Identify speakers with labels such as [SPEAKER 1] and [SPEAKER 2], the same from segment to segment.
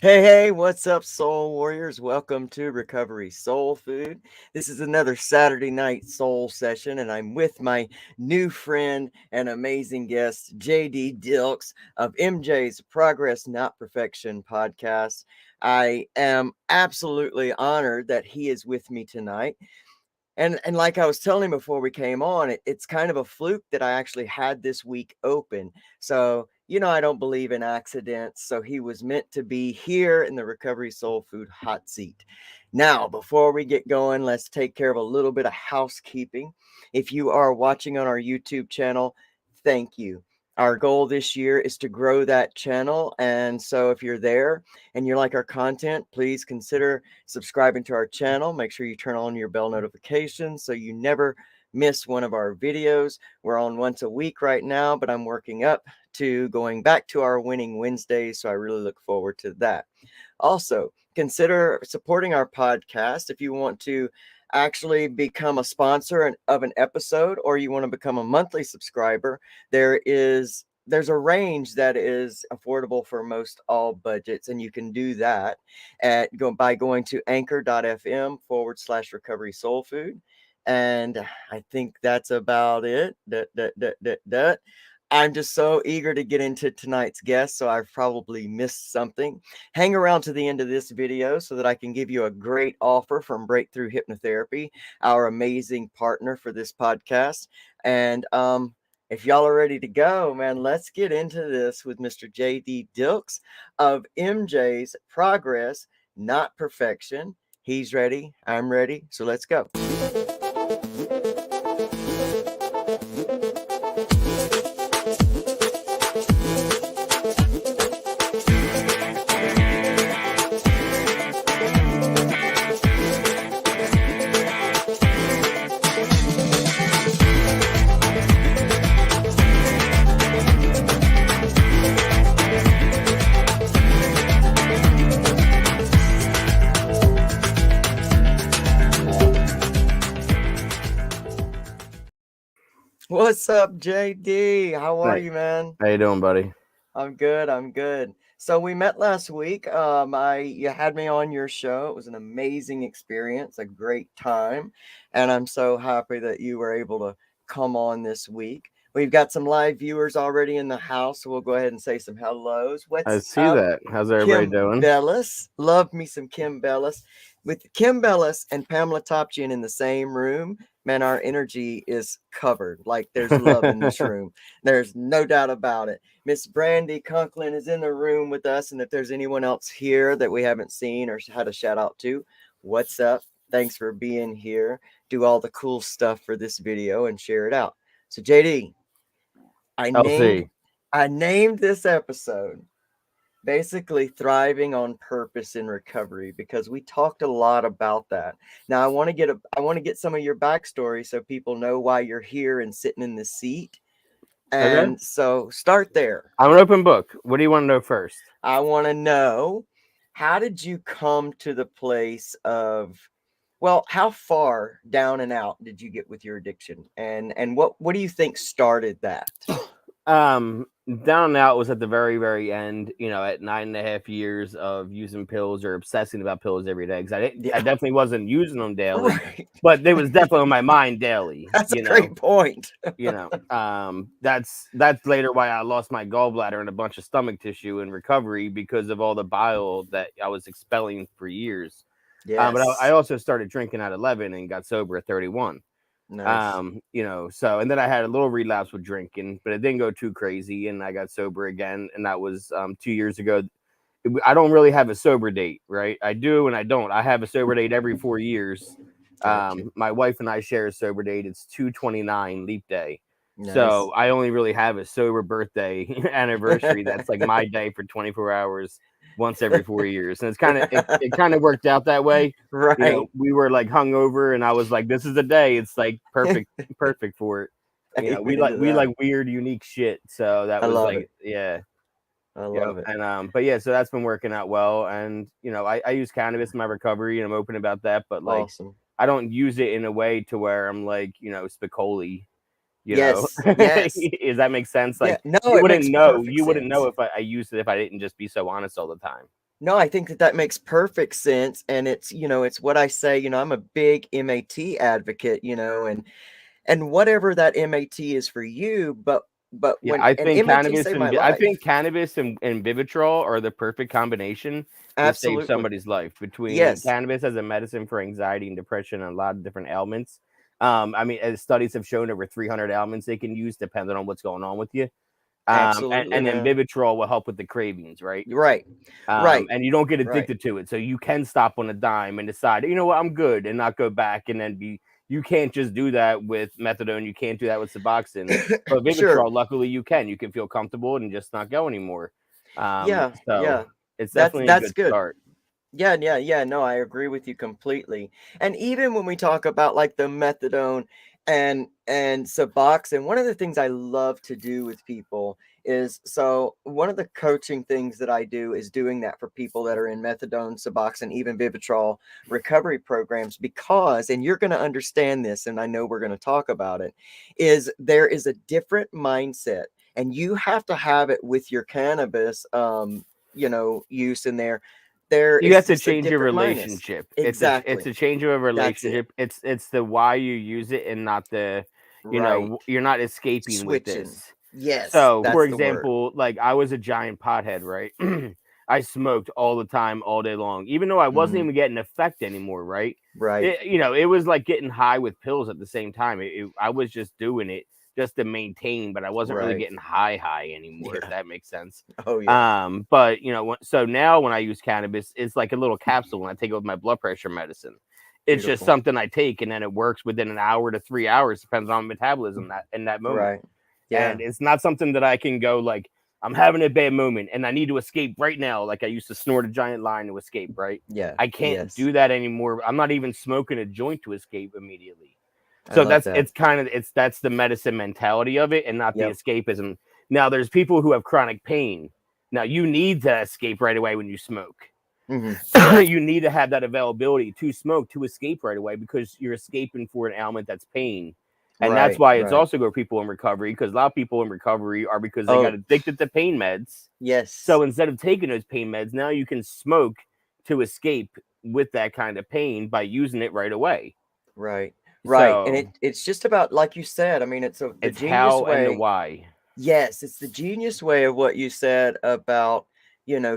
[SPEAKER 1] Hey, what's up, Soul Warriors? Welcome to Recovery Soul Food. This is another Saturday night soul session, and I'm with my new friend and amazing guest, JD Dilks of MJ's Progress Not Perfection podcast. I am absolutely honored that he is with me tonight. And like I was telling him before we came on, it's kind of a fluke that I actually had this week open. So, I don't believe in accidents. So he was meant to be here in the Recovery Soul Food hot seat. Now, before we get going, let's take care of a little bit of housekeeping. If you are watching on our YouTube channel, thank you. Our goal this year is to grow that channel. And so if you're there and you like our content, please consider subscribing to our channel. Make sure you turn on your bell notifications so you never miss one of our videos. We're on once a week right now, but I'm working up to going back to our winning Wednesdays. So I really look forward to that. Also, consider supporting our podcast if you want to actually become a sponsor of an episode, or you want to become a monthly subscriber. There's a range that is affordable for most all budgets, and you can do that by going to anchor.fm/recovery soul food. And I think that's about it. I'm just so eager to get into tonight's guest, so I've probably missed something. Hang around to the end of this video so that I can give you a great offer from Breakthrough Hypnotherapy, our amazing partner for this podcast. And if y'all are ready to go, man, let's get into this with Mr. JD Dilks of MJ's Progress, Not Perfection. He's ready. I'm ready. So let's go. What's up, JD? How are
[SPEAKER 2] Hey,
[SPEAKER 1] you, man?
[SPEAKER 2] how you doing, buddy?
[SPEAKER 1] I'm good. I'm good. So we met last week. You had me on your show. It was an amazing experience, a great time, and I'm so happy that you were able to come on this week. We've got some live viewers already in the house, so we'll go ahead and say some hellos.
[SPEAKER 2] I
[SPEAKER 1] What's
[SPEAKER 2] see
[SPEAKER 1] up,
[SPEAKER 2] that. How's everybody
[SPEAKER 1] Kim
[SPEAKER 2] doing?
[SPEAKER 1] Bellis? Love me some Kim Bellis. With Kim Bellis and Pamela Topchian in the same room, man, our energy is covered. Like there's love in this room. There's no doubt about it. Miss Brandy Conklin is in the room with us. And if there's anyone else here that we haven't seen or had a shout out to, what's up? Thanks for being here. Do all the cool stuff for this video and share it out. So JD, I named
[SPEAKER 2] LC.
[SPEAKER 1] I named this episode basically thriving on purpose in recovery because we talked a lot about that. Now I want to get some of your backstory so people know why you're here and sitting in the seat.
[SPEAKER 2] Okay.
[SPEAKER 1] And so start there.
[SPEAKER 2] I'm an open book. What do you want to know first?
[SPEAKER 1] I want to know, how did you come to the place of, well, how far down and out did you get with your addiction? And what do you think started that?
[SPEAKER 2] Down and out was at the very, very end. At 9.5 years of using pills or obsessing about pills every day. Because I
[SPEAKER 1] Yeah.
[SPEAKER 2] definitely wasn't using them daily,
[SPEAKER 1] Right.
[SPEAKER 2] but they was definitely on my mind daily.
[SPEAKER 1] That's a great point.
[SPEAKER 2] That's later why I lost my gallbladder and a bunch of stomach tissue in recovery because of all the bile that I was expelling for years.
[SPEAKER 1] Yes.
[SPEAKER 2] But I also started drinking at 11 and got sober at 31.
[SPEAKER 1] Nice.
[SPEAKER 2] So and then I had a little relapse with drinking, but it didn't go too crazy, and I got sober again, and that was 2 years ago. I don't really have a sober date, right? I do and I don't. I have a sober date every 4 years.
[SPEAKER 1] Gotcha.
[SPEAKER 2] My wife and I share a sober date. It's 2/29 leap day.
[SPEAKER 1] Nice.
[SPEAKER 2] So I only really have a sober birthday anniversary that's like my day for 24 hours once every 4 years. And it kind of worked out that way.
[SPEAKER 1] Right.
[SPEAKER 2] We were like hungover and I was like, this is the day. It's like perfect for it. We like weird, unique shit. So that was like,
[SPEAKER 1] it.
[SPEAKER 2] yeah.
[SPEAKER 1] I love it.
[SPEAKER 2] And but yeah, so that's been working out well. And I use cannabis in my recovery and I'm open about that, but like
[SPEAKER 1] Awesome.
[SPEAKER 2] I don't use it in a way to where I'm like, Spicoli.
[SPEAKER 1] Yes.
[SPEAKER 2] Does that make sense? Like
[SPEAKER 1] No,
[SPEAKER 2] you
[SPEAKER 1] it
[SPEAKER 2] wouldn't
[SPEAKER 1] makes
[SPEAKER 2] know.
[SPEAKER 1] perfect
[SPEAKER 2] You wouldn't know
[SPEAKER 1] sense.
[SPEAKER 2] if I used it if I didn't just be so honest all the time.
[SPEAKER 1] No, I think that that makes perfect sense, and it's, it's what I say, I'm a big MAT advocate, and whatever that MAT is for you, but
[SPEAKER 2] Yeah,
[SPEAKER 1] when
[SPEAKER 2] I
[SPEAKER 1] and
[SPEAKER 2] think
[SPEAKER 1] MAT
[SPEAKER 2] cannabis
[SPEAKER 1] saved my
[SPEAKER 2] and I think
[SPEAKER 1] life.
[SPEAKER 2] cannabis and Vivitrol are the perfect combination to save
[SPEAKER 1] Absolutely.
[SPEAKER 2] somebody's life. Between
[SPEAKER 1] Yes,
[SPEAKER 2] cannabis as a medicine for anxiety and depression and a lot of different ailments. I mean, as studies have shown, over 300 ailments they can use depending on what's going on with you.
[SPEAKER 1] absolutely,
[SPEAKER 2] And then
[SPEAKER 1] man.
[SPEAKER 2] Vivitrol will help with the cravings, right?
[SPEAKER 1] You're right. Right.
[SPEAKER 2] And you don't get
[SPEAKER 1] Right.
[SPEAKER 2] addicted to it. So you can stop on a dime and decide, you know what, I'm good, and not go back and then be. You can't just do that with methadone. You can't do that with Suboxone. But
[SPEAKER 1] Sure.
[SPEAKER 2] Vivitrol, luckily, you can. You can feel comfortable and just not go anymore.
[SPEAKER 1] Yeah,
[SPEAKER 2] So
[SPEAKER 1] yeah.
[SPEAKER 2] it's
[SPEAKER 1] That's
[SPEAKER 2] definitely a
[SPEAKER 1] that's
[SPEAKER 2] good
[SPEAKER 1] good.
[SPEAKER 2] start.
[SPEAKER 1] Yeah, yeah, yeah. No, I agree with you completely. And even when we talk about like the methadone and Suboxone, one of the things I love to do with people is, so one of the coaching things that I do is doing that for people that are in methadone, Suboxone, even Vivitrol recovery programs, because, and you're going to understand this, and I know we're going to talk about it, is there is a different mindset, and you have to have it with your cannabis, use in there. There
[SPEAKER 2] You
[SPEAKER 1] is
[SPEAKER 2] have to
[SPEAKER 1] just a
[SPEAKER 2] change your
[SPEAKER 1] different minus.
[SPEAKER 2] relationship. It's
[SPEAKER 1] Exactly.
[SPEAKER 2] a change of a
[SPEAKER 1] That's it.
[SPEAKER 2] relationship. It's the why you use it and not the,
[SPEAKER 1] Right.
[SPEAKER 2] you're not escaping with
[SPEAKER 1] Switching.
[SPEAKER 2] this.
[SPEAKER 1] Yes,
[SPEAKER 2] So, for
[SPEAKER 1] that's the word.
[SPEAKER 2] example, like I was a giant pothead, right? I smoked all the time, all day long, even though I wasn't
[SPEAKER 1] Mhm.
[SPEAKER 2] even getting effect anymore, right?
[SPEAKER 1] Right.
[SPEAKER 2] It was like getting high with pills at the same time. I was just doing it just to maintain, but I wasn't really
[SPEAKER 1] Right.
[SPEAKER 2] getting high anymore, if
[SPEAKER 1] Yeah.
[SPEAKER 2] that makes sense.
[SPEAKER 1] Oh, yeah.
[SPEAKER 2] But so now when I use cannabis, it's like a little capsule and I take it with my blood pressure medicine. It's just
[SPEAKER 1] Beautiful.
[SPEAKER 2] something I take and then it works within an hour to 3 hours, depends on metabolism that in that moment.
[SPEAKER 1] Right.
[SPEAKER 2] And
[SPEAKER 1] Yeah.
[SPEAKER 2] it's not something that I can go like, I'm having a bad moment and I need to escape right now. Like I used to snort a giant line to escape, right?
[SPEAKER 1] Yeah.
[SPEAKER 2] I can't
[SPEAKER 1] Yes.
[SPEAKER 2] do that anymore. I'm not even smoking a joint to escape immediately.
[SPEAKER 1] I
[SPEAKER 2] So
[SPEAKER 1] love that.
[SPEAKER 2] that's the medicine mentality of it and not the
[SPEAKER 1] Yep.
[SPEAKER 2] escapism. Now there's people who have chronic pain. Now you need to escape right away when you smoke.
[SPEAKER 1] Yeah.
[SPEAKER 2] You need to have that availability to smoke to escape right away because you're escaping for an ailment that's pain. And that's
[SPEAKER 1] Right.
[SPEAKER 2] why it's
[SPEAKER 1] Right.
[SPEAKER 2] also good for people in recovery, because a lot of people in recovery are because they got
[SPEAKER 1] Oh,
[SPEAKER 2] addicted to pain meds.
[SPEAKER 1] yes.
[SPEAKER 2] So instead of taking those pain meds, now you can smoke to escape with that kind of pain by using it right away.
[SPEAKER 1] Right. Right. And
[SPEAKER 2] So
[SPEAKER 1] it's just about, like you said, I mean, it's the
[SPEAKER 2] it's
[SPEAKER 1] genius
[SPEAKER 2] how and the
[SPEAKER 1] way.
[SPEAKER 2] why.
[SPEAKER 1] Yes, it's the genius way of what you said about,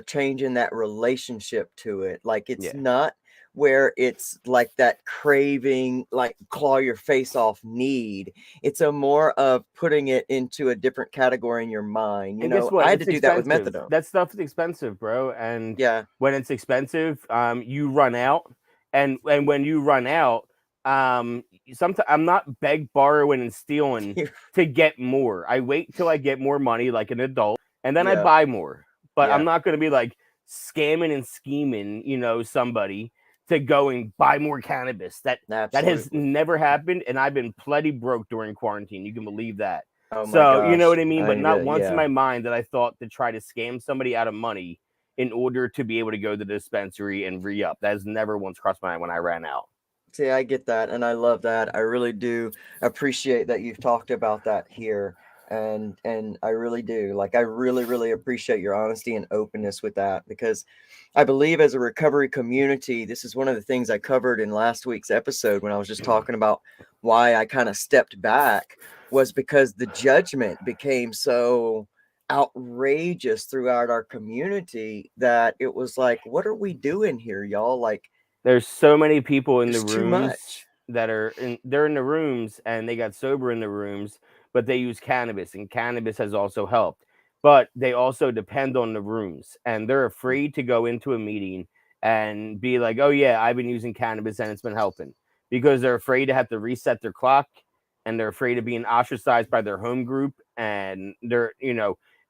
[SPEAKER 1] changing that relationship to it. Like, it's
[SPEAKER 2] Yeah.
[SPEAKER 1] not where it's like that craving, like claw your face off need. It's a more of putting it into a different category in your mind.
[SPEAKER 2] And guess
[SPEAKER 1] I
[SPEAKER 2] what?
[SPEAKER 1] had to
[SPEAKER 2] It's
[SPEAKER 1] do that with
[SPEAKER 2] expensive.
[SPEAKER 1] methadone.
[SPEAKER 2] That stuff is expensive, bro. And
[SPEAKER 1] Yeah.
[SPEAKER 2] when it's expensive, you run out. And when you run out, sometimes I'm not beg, borrowing, and stealing to get more. I wait till I get more money, like an adult, and then I
[SPEAKER 1] Yeah.
[SPEAKER 2] buy more. But I'm
[SPEAKER 1] Yeah.
[SPEAKER 2] not going to be like scamming and scheming, somebody to go and buy more cannabis. That has
[SPEAKER 1] Absolutely.
[SPEAKER 2] never happened, and I've been plenty broke during quarantine. You can believe that.
[SPEAKER 1] Oh my
[SPEAKER 2] So, you know
[SPEAKER 1] gosh.
[SPEAKER 2] what I mean? But
[SPEAKER 1] I
[SPEAKER 2] not
[SPEAKER 1] get,
[SPEAKER 2] once in
[SPEAKER 1] yeah.
[SPEAKER 2] my mind that I thought to try to scam somebody out of money in order to be able to go to the dispensary and re up. That has never once crossed my mind when I ran out.
[SPEAKER 1] See, I get that, and I love that. I really do appreciate that you've talked about that here, and I really do. Like, I really, really appreciate your honesty and openness with that, because I believe as a recovery community, this is one of the things I covered in last week's episode when I was just talking about why I kind of stepped back, was because the judgment became so outrageous throughout our community that it was like, what are we doing here, y'all? Like,
[SPEAKER 2] There's so many people in the
[SPEAKER 1] there's too
[SPEAKER 2] rooms
[SPEAKER 1] much.
[SPEAKER 2] that they're in the rooms and they got sober in the rooms, but they use cannabis and cannabis has also helped. But they also depend on the rooms and they're afraid to go into a meeting and be like, "Oh yeah, I've been using cannabis and it's been helping." Because they're afraid to have to reset their clock and they're afraid of being ostracized by their home group and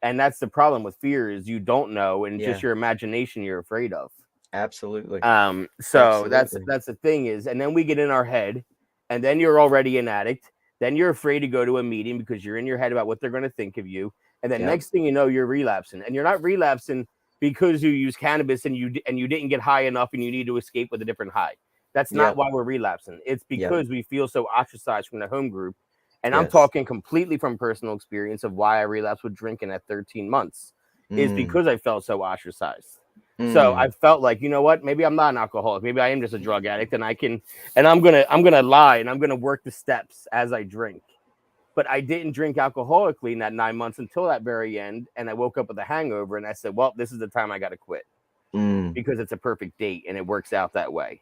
[SPEAKER 2] and that's the problem with fear is you don't know and just
[SPEAKER 1] Yeah,
[SPEAKER 2] your imagination you're afraid of.
[SPEAKER 1] absolutely.
[SPEAKER 2] So
[SPEAKER 1] Absolutely.
[SPEAKER 2] that's the thing is, and then we get in our head, and then you're already an addict. Then you're afraid to go to a meeting because you're in your head about what they're going to think of you. And then
[SPEAKER 1] Yep.
[SPEAKER 2] next thing you know, you're relapsing, and you're not relapsing because you use cannabis and you didn't get high enough and you need to escape with a different high. That's not
[SPEAKER 1] Yep.
[SPEAKER 2] why we're relapsing. It's
[SPEAKER 1] Yep.
[SPEAKER 2] because we feel so ostracized from the home group. And I'm
[SPEAKER 1] Yes.
[SPEAKER 2] talking completely from personal experience of why I relapsed with drinking at 13 months is
[SPEAKER 1] Mm.
[SPEAKER 2] because I felt so ostracized. So I
[SPEAKER 1] Mm,
[SPEAKER 2] felt like, you know what, maybe I'm not an alcoholic, maybe I am just a drug addict, and I'm gonna lie, and I'm gonna work the steps as I drink. But I didn't drink alcoholically in that 9 months until that very end, and I woke up with a hangover, and I said, well, this is the time I got to quit,
[SPEAKER 1] mm,
[SPEAKER 2] because it's a perfect date and it works out that way.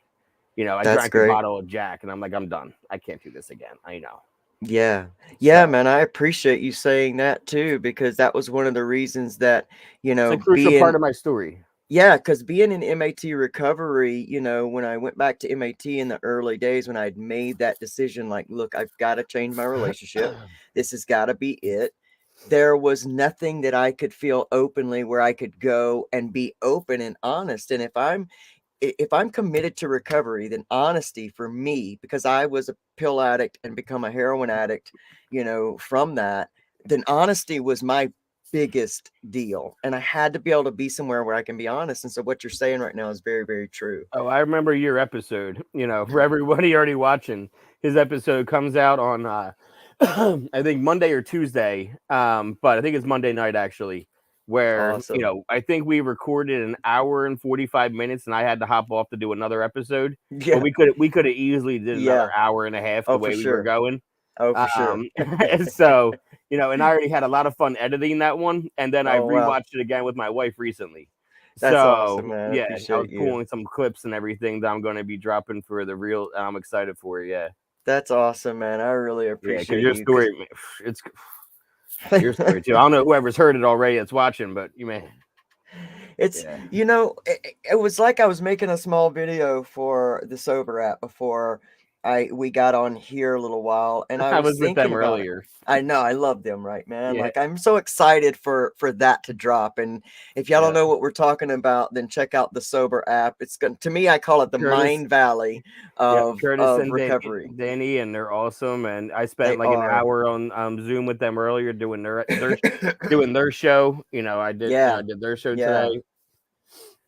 [SPEAKER 2] I
[SPEAKER 1] that's
[SPEAKER 2] drank a
[SPEAKER 1] great.
[SPEAKER 2] bottle of Jack, and I'm like, I'm done. I can't do this again. I know.
[SPEAKER 1] Yeah. Yeah,
[SPEAKER 2] So
[SPEAKER 1] man, I appreciate you saying that too, because that was one of the reasons that,
[SPEAKER 2] it's a crucial part
[SPEAKER 1] being
[SPEAKER 2] of my story.
[SPEAKER 1] yeah, because being in MAT recovery, when I went back to MAT in the early days when I'd made that decision, like, look, I've got to change my relationship. This has got to be it. There was nothing that I could feel openly where I could go and be open and honest. And if I'm committed to recovery, then honesty for me, because I was a pill addict and become a heroin addict, from that, then honesty was my biggest deal. And I had to be able to be somewhere where I can be honest. And so what you're saying right now is very, very true.
[SPEAKER 2] Oh, I remember your episode. For everybody already watching, his episode comes out on I think Monday or Tuesday. But I think it's Monday night actually, where
[SPEAKER 1] Awesome.
[SPEAKER 2] I think we recorded an hour and 45 minutes, and I had to hop off to do another episode. But
[SPEAKER 1] Yeah.
[SPEAKER 2] we could have easily did another
[SPEAKER 1] Yeah.
[SPEAKER 2] hour and a half the
[SPEAKER 1] Oh, for
[SPEAKER 2] way we were
[SPEAKER 1] sure.
[SPEAKER 2] going.
[SPEAKER 1] Oh, for sure.
[SPEAKER 2] So and I already had a lot of fun editing that one, and then I
[SPEAKER 1] Oh, wow.
[SPEAKER 2] rewatched it again with my wife recently.
[SPEAKER 1] That's awesome,
[SPEAKER 2] So
[SPEAKER 1] man. I
[SPEAKER 2] yeah, I was
[SPEAKER 1] appreciate you.
[SPEAKER 2] pulling some clips and everything that I'm going to be dropping for the real. I'm excited for it. Yeah,
[SPEAKER 1] That's awesome, man. I really
[SPEAKER 2] yeah, because
[SPEAKER 1] appreciate
[SPEAKER 2] your
[SPEAKER 1] you because
[SPEAKER 2] story, it's your story too. I don't know whoever's heard it already that's watching, but you man,
[SPEAKER 1] it's
[SPEAKER 2] yeah,
[SPEAKER 1] it was like I was making a small video for the sober app before we got on here a little while, and I
[SPEAKER 2] I
[SPEAKER 1] was
[SPEAKER 2] was with
[SPEAKER 1] thinking
[SPEAKER 2] them
[SPEAKER 1] about it.
[SPEAKER 2] earlier.
[SPEAKER 1] I know I love them, right, man?
[SPEAKER 2] Yeah,
[SPEAKER 1] Like, I'm so excited for that to drop. And if y'all don't
[SPEAKER 2] yeah.
[SPEAKER 1] know what we're talking about, then check out the sober app. It's going to me, I call it the
[SPEAKER 2] Curtis,
[SPEAKER 1] Mind Valley
[SPEAKER 2] yeah,
[SPEAKER 1] of
[SPEAKER 2] Curtis and
[SPEAKER 1] recovery.
[SPEAKER 2] Danny, and they're awesome. And I spent
[SPEAKER 1] They
[SPEAKER 2] like an
[SPEAKER 1] are.
[SPEAKER 2] hour on Zoom with them earlier doing their show. I
[SPEAKER 1] Yeah.
[SPEAKER 2] did their show
[SPEAKER 1] Yeah.
[SPEAKER 2] today.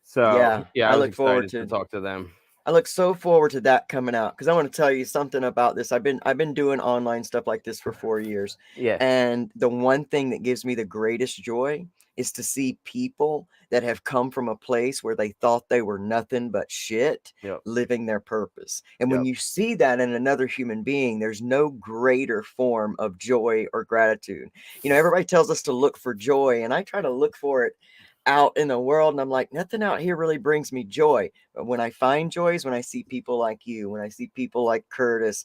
[SPEAKER 2] So
[SPEAKER 1] Yeah.
[SPEAKER 2] yeah,
[SPEAKER 1] I
[SPEAKER 2] I was
[SPEAKER 1] look forward
[SPEAKER 2] excited to
[SPEAKER 1] to
[SPEAKER 2] talk to them.
[SPEAKER 1] I look so forward to that coming out because I want to tell you something about this. I've been doing online stuff like this for 4 years,
[SPEAKER 2] Yeah,
[SPEAKER 1] and the one thing that gives me the greatest joy is to see people that have come from a place where they thought they were nothing but shit
[SPEAKER 2] yep,
[SPEAKER 1] living their purpose. And when
[SPEAKER 2] yep.
[SPEAKER 1] you see that in another human being, there's no greater form of joy or gratitude. Everybody tells us to look for joy, and I try to look for it out in the world, and I'm like, nothing out here really brings me joy. But when I find joy is when I see people like you, when I see people like Curtis,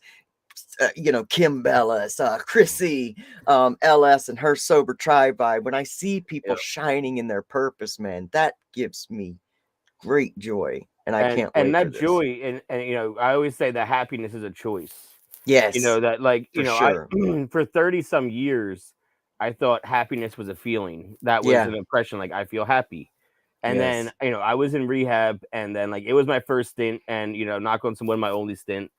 [SPEAKER 1] Kim Bellis, Chrissy, LS and her sober tribe vibe. When I see people
[SPEAKER 2] Yep.
[SPEAKER 1] shining in their purpose, man, that gives me great joy. And I
[SPEAKER 2] and
[SPEAKER 1] can't
[SPEAKER 2] and
[SPEAKER 1] wait for
[SPEAKER 2] that
[SPEAKER 1] this.
[SPEAKER 2] joy, and I always say that happiness is a choice.
[SPEAKER 1] Yes,
[SPEAKER 2] That, like,
[SPEAKER 1] for
[SPEAKER 2] I
[SPEAKER 1] sure.
[SPEAKER 2] for 30 some years I thought happiness was a feeling, that was
[SPEAKER 1] Yeah.
[SPEAKER 2] an impression, like I feel happy. And then
[SPEAKER 1] Yes.
[SPEAKER 2] I was in rehab, and then like it was my first stint, and knock on some wood, my only stint.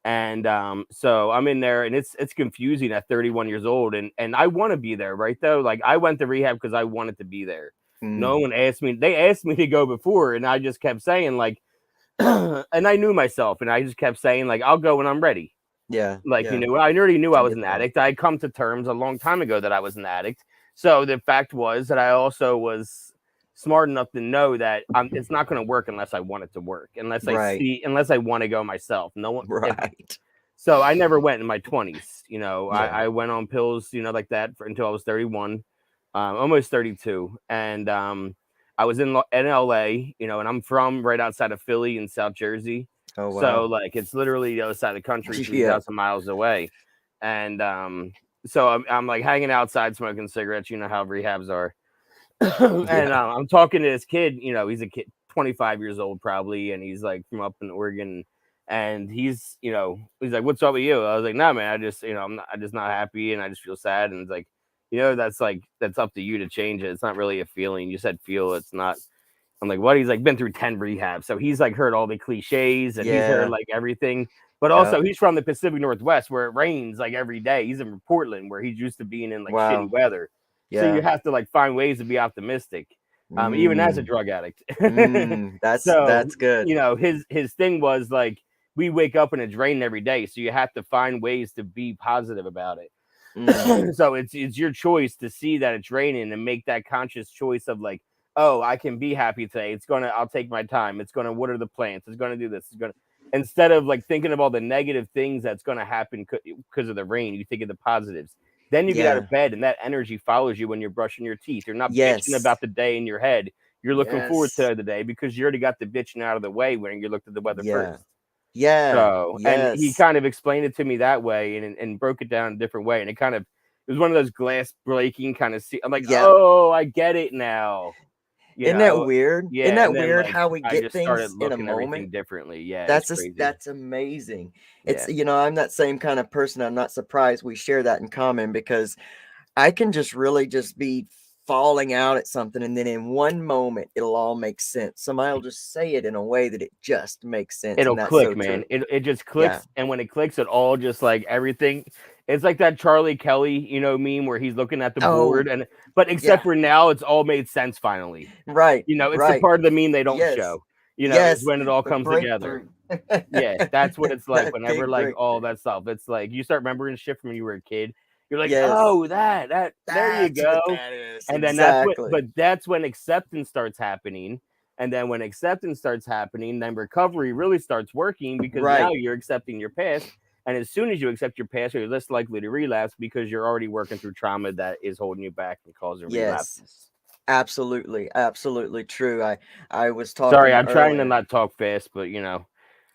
[SPEAKER 2] And so I'm in there, and it's confusing at 31 years old, and I want to be there, right? Though, like, I went to rehab because I wanted to be there. No
[SPEAKER 1] Mm,
[SPEAKER 2] one asked me. They asked me to go before, and I just kept saying, like, and I knew myself, and I just kept saying, like, I'll go when I'm ready.
[SPEAKER 1] yeah.
[SPEAKER 2] Like,
[SPEAKER 1] Yeah.
[SPEAKER 2] I already knew I
[SPEAKER 1] I
[SPEAKER 2] was
[SPEAKER 1] get
[SPEAKER 2] an
[SPEAKER 1] that.
[SPEAKER 2] addict. I had come to terms a long time ago that I was an addict. So the fact was that I also was smart enough to know that it's not going to work unless I want it to work,
[SPEAKER 1] Right.
[SPEAKER 2] unless I want to go myself. No one, if
[SPEAKER 1] Right.
[SPEAKER 2] so, I never went in my 20s.
[SPEAKER 1] Yeah.
[SPEAKER 2] I went on pills, like that until I was 31, almost 32. And I was in LA, and I'm from right outside of Philly in South Jersey.
[SPEAKER 1] Oh,
[SPEAKER 2] So,
[SPEAKER 1] wow.
[SPEAKER 2] like, it's literally the other side of the country,
[SPEAKER 1] Yeah.
[SPEAKER 2] 3,000 miles away. And so I'm like hanging outside smoking cigarettes. You know how rehabs are. And
[SPEAKER 1] Yeah.
[SPEAKER 2] I'm talking to this kid. He's a kid, 25 years old probably, and he's like from up in Oregon. And he's like, "What's up with you?" I was like, "No, man, I'm just not happy, and I just feel sad." And it's like, that's up to you to change it. It's not really a feeling. You said feel. It's not. I'm like, what? He's like been through 10 rehabs. So he's like heard all the cliches, and he's heard
[SPEAKER 1] Yeah.
[SPEAKER 2] like everything. But
[SPEAKER 1] Yep.
[SPEAKER 2] also he's from the Pacific Northwest where it rains like every day. He's in Portland where he's used to being in like shitty
[SPEAKER 1] Wow.
[SPEAKER 2] weather. So you
[SPEAKER 1] Yeah.
[SPEAKER 2] have to like find ways to be optimistic, even as a
[SPEAKER 1] Mm.
[SPEAKER 2] drug addict.
[SPEAKER 1] That's
[SPEAKER 2] So,
[SPEAKER 1] good.
[SPEAKER 2] his thing was like, we wake up and it's raining every day. So you have to find ways to be positive about
[SPEAKER 1] Mm.
[SPEAKER 2] it. So it's your choice to see that it's raining and make that conscious choice of like, oh, I can be happy today. I'll take my time. It's gonna water the plants. It's gonna do this. It's gonna, instead of like thinking of all the negative things that's gonna happen because of the rain, you think of the positives. Then you get out
[SPEAKER 1] Yeah.
[SPEAKER 2] of bed and that energy follows you when you're brushing your teeth. You're not bitching
[SPEAKER 1] Yes.
[SPEAKER 2] about the day in your head. You're looking forward
[SPEAKER 1] Yes.
[SPEAKER 2] to the day because you already got the bitching out of the way when you looked at the weather
[SPEAKER 1] Yeah.
[SPEAKER 2] first.
[SPEAKER 1] Yeah.
[SPEAKER 2] So, and he
[SPEAKER 1] Yes.
[SPEAKER 2] kind of explained it to me that way and broke it down a different way. And it was one of those glass breaking kind of, I'm like,
[SPEAKER 1] Yeah.
[SPEAKER 2] oh, I get it now.
[SPEAKER 1] Isn't that weird? Isn't
[SPEAKER 2] Yeah.
[SPEAKER 1] that
[SPEAKER 2] And then
[SPEAKER 1] weird
[SPEAKER 2] like
[SPEAKER 1] how we
[SPEAKER 2] I
[SPEAKER 1] get
[SPEAKER 2] just started
[SPEAKER 1] things in a
[SPEAKER 2] looking
[SPEAKER 1] moment?
[SPEAKER 2] everything differently. Yeah, it's crazy.
[SPEAKER 1] That's amazing. It's,
[SPEAKER 2] Yeah.
[SPEAKER 1] I'm that same kind of person. I'm not surprised we share that in common because I can just really just be falling out at something, and then in one moment it'll all make sense. Somebody will just say it in a way that it just makes sense,
[SPEAKER 2] It'll
[SPEAKER 1] and that's so
[SPEAKER 2] click, man.
[SPEAKER 1] true.
[SPEAKER 2] It just
[SPEAKER 1] Yeah.
[SPEAKER 2] clicks, and when it clicks, it all just like everything. It's like that Charlie Kelly, meme where he's looking at the board,
[SPEAKER 1] Oh,
[SPEAKER 2] but except
[SPEAKER 1] yeah.
[SPEAKER 2] for now, it's all made sense finally.
[SPEAKER 1] Right.
[SPEAKER 2] It's the
[SPEAKER 1] Right.
[SPEAKER 2] part of the meme they don't
[SPEAKER 1] Yes.
[SPEAKER 2] show. Is
[SPEAKER 1] Yes.
[SPEAKER 2] when it all
[SPEAKER 1] The
[SPEAKER 2] comes together.
[SPEAKER 1] breakthrough.
[SPEAKER 2] Yeah, that's what it's like
[SPEAKER 1] That
[SPEAKER 2] whenever
[SPEAKER 1] big
[SPEAKER 2] like all
[SPEAKER 1] breakthrough.
[SPEAKER 2] that stuff. It's like you start remembering shit from when you were a kid. You're like,
[SPEAKER 1] Yes.
[SPEAKER 2] oh, that there you
[SPEAKER 1] That's what
[SPEAKER 2] go.
[SPEAKER 1] that is.
[SPEAKER 2] And then
[SPEAKER 1] Exactly.
[SPEAKER 2] that's when acceptance starts happening. And then when acceptance starts happening, then recovery really starts working because now
[SPEAKER 1] Right.
[SPEAKER 2] you're accepting your past. And as soon as you accept your past, you're less likely to relapse because you're already working through trauma that is holding you back and causing
[SPEAKER 1] Yes.
[SPEAKER 2] relapses.
[SPEAKER 1] Absolutely. Absolutely true. I was
[SPEAKER 2] Sorry,
[SPEAKER 1] talking
[SPEAKER 2] I'm trying to
[SPEAKER 1] earlier.
[SPEAKER 2] not talk fast, but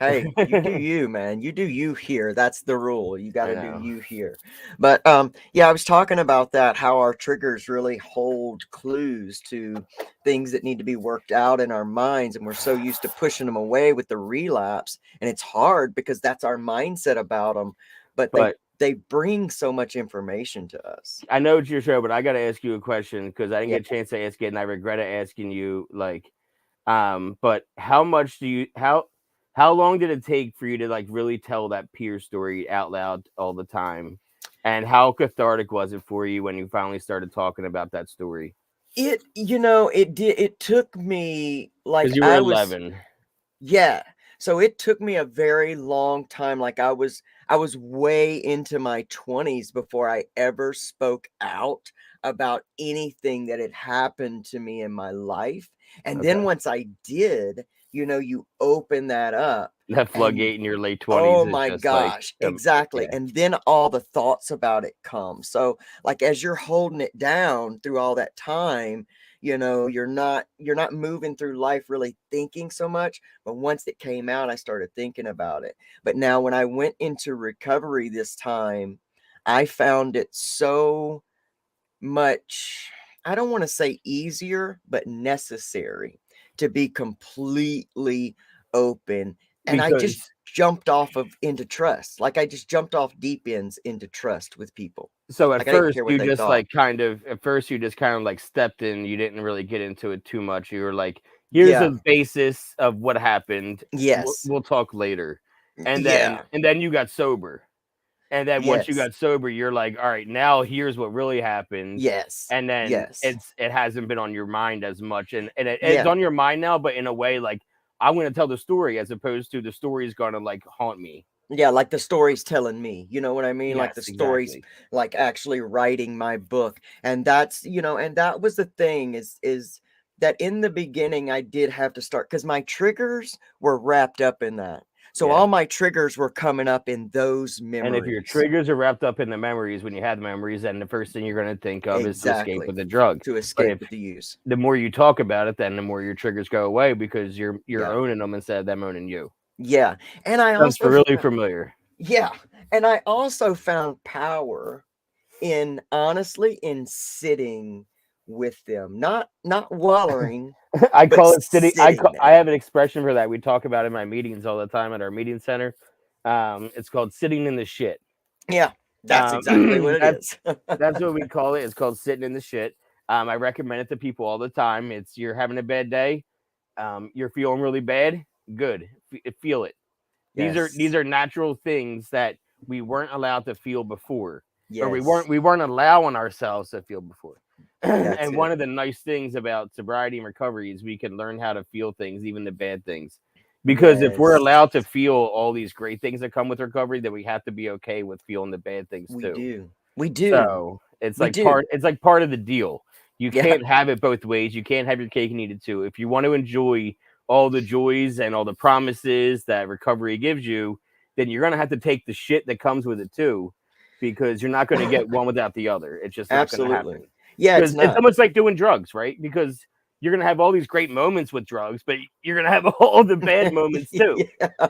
[SPEAKER 1] Hey, you do you, man. You do you here. That's the rule. You got
[SPEAKER 2] I
[SPEAKER 1] to do
[SPEAKER 2] know.
[SPEAKER 1] you here. But yeah, I was talking about that, how our triggers really hold clues to things that need to be worked out in our minds, and we're so used to pushing them away with the relapse, and it's hard because that's our mindset about them, but
[SPEAKER 2] But
[SPEAKER 1] they bring so much information to us.
[SPEAKER 2] I know it's your show, but I got to ask you a question because I didn't
[SPEAKER 1] Yeah.
[SPEAKER 2] get a chance to ask it, and I regret asking you. But how much do you how long did it take for you to like really tell that peer story out loud all the time, and how cathartic was it for you when you finally started talking about that story?
[SPEAKER 1] It took me like
[SPEAKER 2] Because you were
[SPEAKER 1] I was.
[SPEAKER 2] 11.
[SPEAKER 1] Yeah. So it took me a very long time. Like I was way into my 20s before I ever spoke out about anything that had happened to me in my life. And
[SPEAKER 2] Okay,
[SPEAKER 1] then once I did, you open that up
[SPEAKER 2] that
[SPEAKER 1] and
[SPEAKER 2] floodgate in your late 20s
[SPEAKER 1] oh
[SPEAKER 2] is
[SPEAKER 1] my
[SPEAKER 2] just like
[SPEAKER 1] gosh, exactly.
[SPEAKER 2] yeah.
[SPEAKER 1] And then all the thoughts about it come. So like as you're holding it down through all that time, you're not moving through life really thinking so much. But once it came out, I started thinking about it. But now when I went into recovery this time, I found it so much, I don't want to say easier, but necessary to be completely open. And I just
[SPEAKER 2] Because
[SPEAKER 1] jumped off of into trust. Like I just jumped off deep ends into trust with people.
[SPEAKER 2] so
[SPEAKER 1] Like I didn't care what
[SPEAKER 2] you
[SPEAKER 1] they
[SPEAKER 2] just
[SPEAKER 1] thought.
[SPEAKER 2] like at first you just kind of like stepped in, you didn't really get into it too much. You were like, here's
[SPEAKER 1] Yeah.
[SPEAKER 2] a basis of what happened.
[SPEAKER 1] Yes.
[SPEAKER 2] We'll talk later.
[SPEAKER 1] Yeah.
[SPEAKER 2] And then you got sober. And then once you
[SPEAKER 1] Yes.
[SPEAKER 2] got sober, you're like, all right, now here's what really happened.
[SPEAKER 1] Yes.
[SPEAKER 2] And then
[SPEAKER 1] Yes.
[SPEAKER 2] it hasn't been on your mind as much. And it's
[SPEAKER 1] Yeah.
[SPEAKER 2] on your mind now, but in a way like I'm gonna tell the story as opposed to the story is gonna like haunt me.
[SPEAKER 1] Yeah, like the story's telling me, you know what I mean? Like the
[SPEAKER 2] Yes,
[SPEAKER 1] story's
[SPEAKER 2] exactly.
[SPEAKER 1] like actually writing my book. And and that was the thing is that in the beginning I did have to start because my triggers were wrapped up in that. So
[SPEAKER 2] Yeah.
[SPEAKER 1] all my triggers were coming up in those
[SPEAKER 2] And if your
[SPEAKER 1] memories.
[SPEAKER 2] triggers are wrapped up in the memories when you had memories, then the first thing you're going to think of is to escape
[SPEAKER 1] Exactly.
[SPEAKER 2] with the drug.
[SPEAKER 1] To
[SPEAKER 2] But
[SPEAKER 1] escape
[SPEAKER 2] if
[SPEAKER 1] with the use.
[SPEAKER 2] the more you talk about it, then the more your triggers go away because you're
[SPEAKER 1] Yeah.
[SPEAKER 2] owning them instead of them owning you.
[SPEAKER 1] Yeah. And I
[SPEAKER 2] Sounds
[SPEAKER 1] also
[SPEAKER 2] really familiar.
[SPEAKER 1] yeah. And I also found power in honestly in sitting with them, not wallowing,
[SPEAKER 2] I
[SPEAKER 1] but
[SPEAKER 2] call it sitting.
[SPEAKER 1] sitting
[SPEAKER 2] I
[SPEAKER 1] there.
[SPEAKER 2] have an expression for that. We talk about in my meetings all the time at our meeting center. It's called sitting in the shit.
[SPEAKER 1] Yeah, that's exactly what it
[SPEAKER 2] That's
[SPEAKER 1] is.
[SPEAKER 2] what we call it. It's called sitting in the shit. I recommend it to people all the time. It's you're having a bad day. You're feeling really bad. Good. Feel it. These
[SPEAKER 1] Yes.
[SPEAKER 2] are natural things that we weren't allowed to feel before, or
[SPEAKER 1] Yes.
[SPEAKER 2] we weren't allowing ourselves to feel before.
[SPEAKER 1] That's
[SPEAKER 2] And one
[SPEAKER 1] it.
[SPEAKER 2] of the nice things about sobriety and recovery is we can learn how to feel things, even the bad things. Because if we're
[SPEAKER 1] Yes.
[SPEAKER 2] allowed to feel all these great things that come with recovery, then we have to be okay with feeling the bad things
[SPEAKER 1] We
[SPEAKER 2] too.
[SPEAKER 1] do. We do.
[SPEAKER 2] So it's
[SPEAKER 1] We
[SPEAKER 2] like
[SPEAKER 1] do.
[SPEAKER 2] part of the deal. You
[SPEAKER 1] Yeah.
[SPEAKER 2] can't have it both ways. You can't have your cake and eat it too. If you want to enjoy all the joys and all the promises that recovery gives you, then you're going to have to take the shit that comes with it too, because you're not going to get one without the other. It's just not going to
[SPEAKER 1] Absolutely.
[SPEAKER 2] happen.
[SPEAKER 1] Yeah, it's
[SPEAKER 2] Because it's
[SPEAKER 1] not.
[SPEAKER 2] almost like doing drugs, right? Because you're going to have all these great moments with drugs, but you're going to have all the bad moments too.
[SPEAKER 1] Yeah,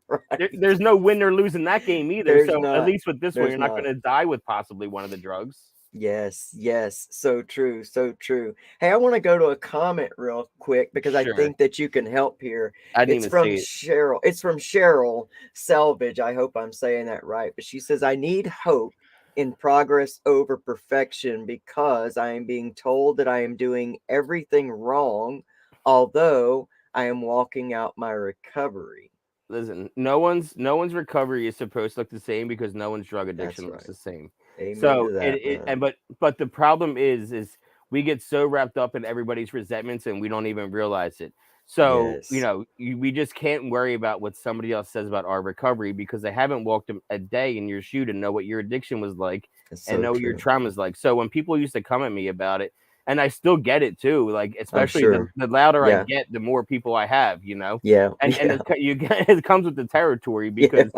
[SPEAKER 1] right.
[SPEAKER 2] There's no win or lose in that game either.
[SPEAKER 1] There's
[SPEAKER 2] So at
[SPEAKER 1] not.
[SPEAKER 2] least with this one,
[SPEAKER 1] There's
[SPEAKER 2] you're not going
[SPEAKER 1] not.
[SPEAKER 2] to die with possibly one of the drugs.
[SPEAKER 1] Yes, yes, so true, so true. Hey, I want to go to a comment real quick because I
[SPEAKER 2] Sure.
[SPEAKER 1] think that you can help here.
[SPEAKER 2] I didn't
[SPEAKER 1] It's
[SPEAKER 2] even
[SPEAKER 1] from
[SPEAKER 2] see it.
[SPEAKER 1] Cheryl. It's from Cheryl Selvage. I hope I'm saying that right. But she says, I need hope in progress over perfection because I am being told that I am doing everything wrong, although I am walking out my recovery.
[SPEAKER 2] Listen, no one's recovery is supposed to look the same because no one's drug
[SPEAKER 1] That's
[SPEAKER 2] addiction looks
[SPEAKER 1] right.
[SPEAKER 2] the same.
[SPEAKER 1] Amen
[SPEAKER 2] So
[SPEAKER 1] to
[SPEAKER 2] it,
[SPEAKER 1] that,
[SPEAKER 2] it
[SPEAKER 1] man.
[SPEAKER 2] and but the problem is we get so wrapped up in everybody's resentments and we don't even realize it. So
[SPEAKER 1] Yes,
[SPEAKER 2] we just can't worry about what somebody else says about our recovery because they haven't walked a day in your shoe to know what your addiction was like
[SPEAKER 1] it's
[SPEAKER 2] and
[SPEAKER 1] so
[SPEAKER 2] know what your
[SPEAKER 1] true.
[SPEAKER 2] trauma is like. So when people used to come at me about it, and I still get it too, like
[SPEAKER 1] I'm
[SPEAKER 2] especially the,
[SPEAKER 1] sure.
[SPEAKER 2] the louder I
[SPEAKER 1] Yeah,
[SPEAKER 2] get, the more people I have.
[SPEAKER 1] yeah,
[SPEAKER 2] And
[SPEAKER 1] yeah,
[SPEAKER 2] it comes with the territory
[SPEAKER 1] yeah.
[SPEAKER 2] because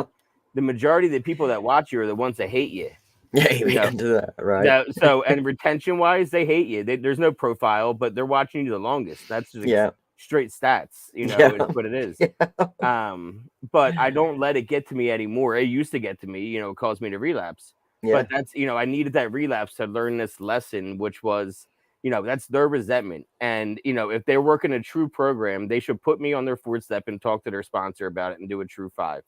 [SPEAKER 2] the majority of the people that watch you are the ones that hate you. You know,
[SPEAKER 1] Amen to that, right?
[SPEAKER 2] and retention wise, they hate you. There's no profile, but they're watching you the longest. That's just
[SPEAKER 1] Yeah,
[SPEAKER 2] straight stats.
[SPEAKER 1] yeah,
[SPEAKER 2] It's what it is.
[SPEAKER 1] yeah,
[SPEAKER 2] But I don't let it get to me anymore. It used to get to me, it caused me to relapse.
[SPEAKER 1] yeah,
[SPEAKER 2] But that's, I needed that relapse to learn this lesson, which was, that's their resentment. And, if they're working a true program, they should put me on their fourth step and talk to their sponsor about it and do a true five.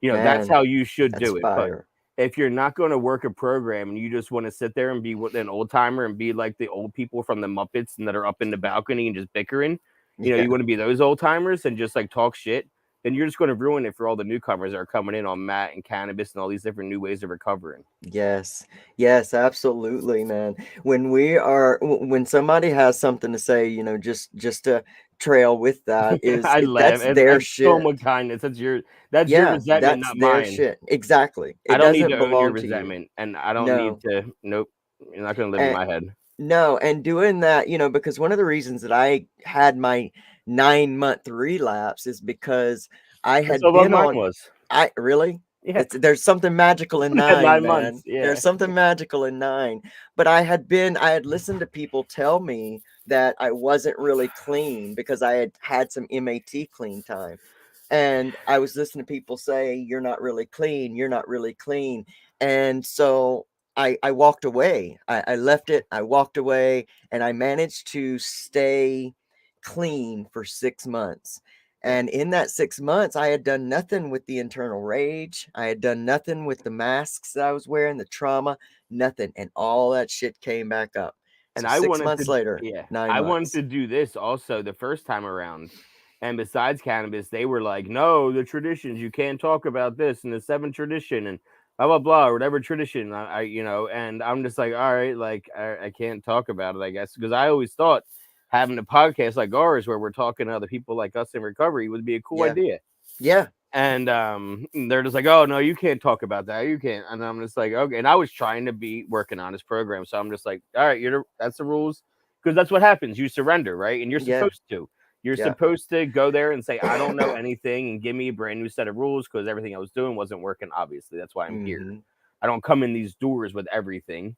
[SPEAKER 2] That's
[SPEAKER 1] man,
[SPEAKER 2] how you should
[SPEAKER 1] that's
[SPEAKER 2] do it. But
[SPEAKER 1] fire.
[SPEAKER 2] if you're not going to work a program and you just want to sit there and be with an old timer and be like the old people from the Muppets and that are up in the balcony and just bickering, you
[SPEAKER 1] Yeah,
[SPEAKER 2] want to be those old timers and just like talk shit, then you're just going to ruin it for all the newcomers that are coming in on mat and cannabis and all these different new ways of recovering.
[SPEAKER 1] yes, yes, absolutely, man. When somebody has something to say, just to trail with that
[SPEAKER 2] I laugh.
[SPEAKER 1] that's their
[SPEAKER 2] It's so
[SPEAKER 1] shit.
[SPEAKER 2] much kindness. That's your
[SPEAKER 1] Yeah,
[SPEAKER 2] resentment,
[SPEAKER 1] that's
[SPEAKER 2] not
[SPEAKER 1] their
[SPEAKER 2] mine.
[SPEAKER 1] shit. Exactly.
[SPEAKER 2] I
[SPEAKER 1] It
[SPEAKER 2] don't need
[SPEAKER 1] doesn't
[SPEAKER 2] to own your
[SPEAKER 1] belong to you.
[SPEAKER 2] resentment, and I don't need
[SPEAKER 1] No.
[SPEAKER 2] to. Nope, you're not going to live in
[SPEAKER 1] And
[SPEAKER 2] my head.
[SPEAKER 1] no, and doing that, because one of the reasons that I had my 9-month relapse is because I
[SPEAKER 2] That's
[SPEAKER 1] had
[SPEAKER 2] how long
[SPEAKER 1] been
[SPEAKER 2] mine
[SPEAKER 1] on.
[SPEAKER 2] was.
[SPEAKER 1] I really?
[SPEAKER 2] Yeah,
[SPEAKER 1] There's something magical in
[SPEAKER 2] at
[SPEAKER 1] 9,
[SPEAKER 2] 9 months.
[SPEAKER 1] man.
[SPEAKER 2] Yeah,
[SPEAKER 1] There's something magical in 9. But I had listened to people tell me that I wasn't really clean because I had had some MAT clean time. And I was listening to people say, "You're not really clean. You're not really clean." And so I walked away. I left it. I walked away, and I managed to stay clean for 6 months.
[SPEAKER 2] yeah.
[SPEAKER 1] And in that 6 months, I had done nothing with the internal rage. I had done nothing with the masks that I was wearing, the trauma, nothing. And all that shit came back up.
[SPEAKER 2] And
[SPEAKER 1] So
[SPEAKER 2] I
[SPEAKER 1] six
[SPEAKER 2] wanted
[SPEAKER 1] months
[SPEAKER 2] to,
[SPEAKER 1] later,
[SPEAKER 2] yeah,
[SPEAKER 1] nine
[SPEAKER 2] I wanted
[SPEAKER 1] months.
[SPEAKER 2] to do this also the first time around. And besides cannabis, they were like, no, the traditions, you can't talk about this and the seventh tradition and blah, blah, blah, or whatever tradition. And I'm just like, all right, like, I can't talk about it, I guess, because I always thought having a podcast like ours where we're talking to other people like us in recovery would be a cool
[SPEAKER 1] Yeah.
[SPEAKER 2] idea.
[SPEAKER 1] Yeah.
[SPEAKER 2] And they're just like, oh no, you can't talk about that. You can't. And I'm just like, okay. And I was trying to be working on this program. So I'm just like, all right, that's the rules. Because that's what happens. You surrender, right? And you're
[SPEAKER 1] Yeah.
[SPEAKER 2] supposed to. You're
[SPEAKER 1] Yeah.
[SPEAKER 2] supposed to go there and say, I don't know anything and give me a brand new set of rules because everything I was doing wasn't working. Obviously, that's why I'm here.
[SPEAKER 1] Hmm.
[SPEAKER 2] I don't come in these doors with everything.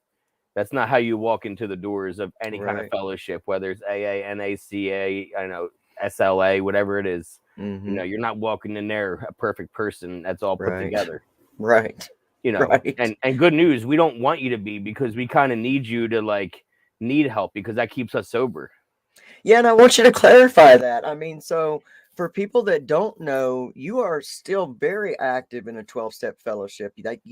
[SPEAKER 2] That's not how you walk into the doors of any kind of
[SPEAKER 1] Right.
[SPEAKER 2] fellowship, whether it's AA, NACA, SLA, whatever it is.
[SPEAKER 1] Hmm.
[SPEAKER 2] You're not walking in there a perfect person that's all put
[SPEAKER 1] Right.
[SPEAKER 2] together.
[SPEAKER 1] Right. Right.
[SPEAKER 2] And good news, we don't want you to be because we kind of need you to like need help because that keeps us sober.
[SPEAKER 1] Yeah, and I want you to clarify that. I mean, so for people that don't know, you are still very active in a 12-step fellowship. Like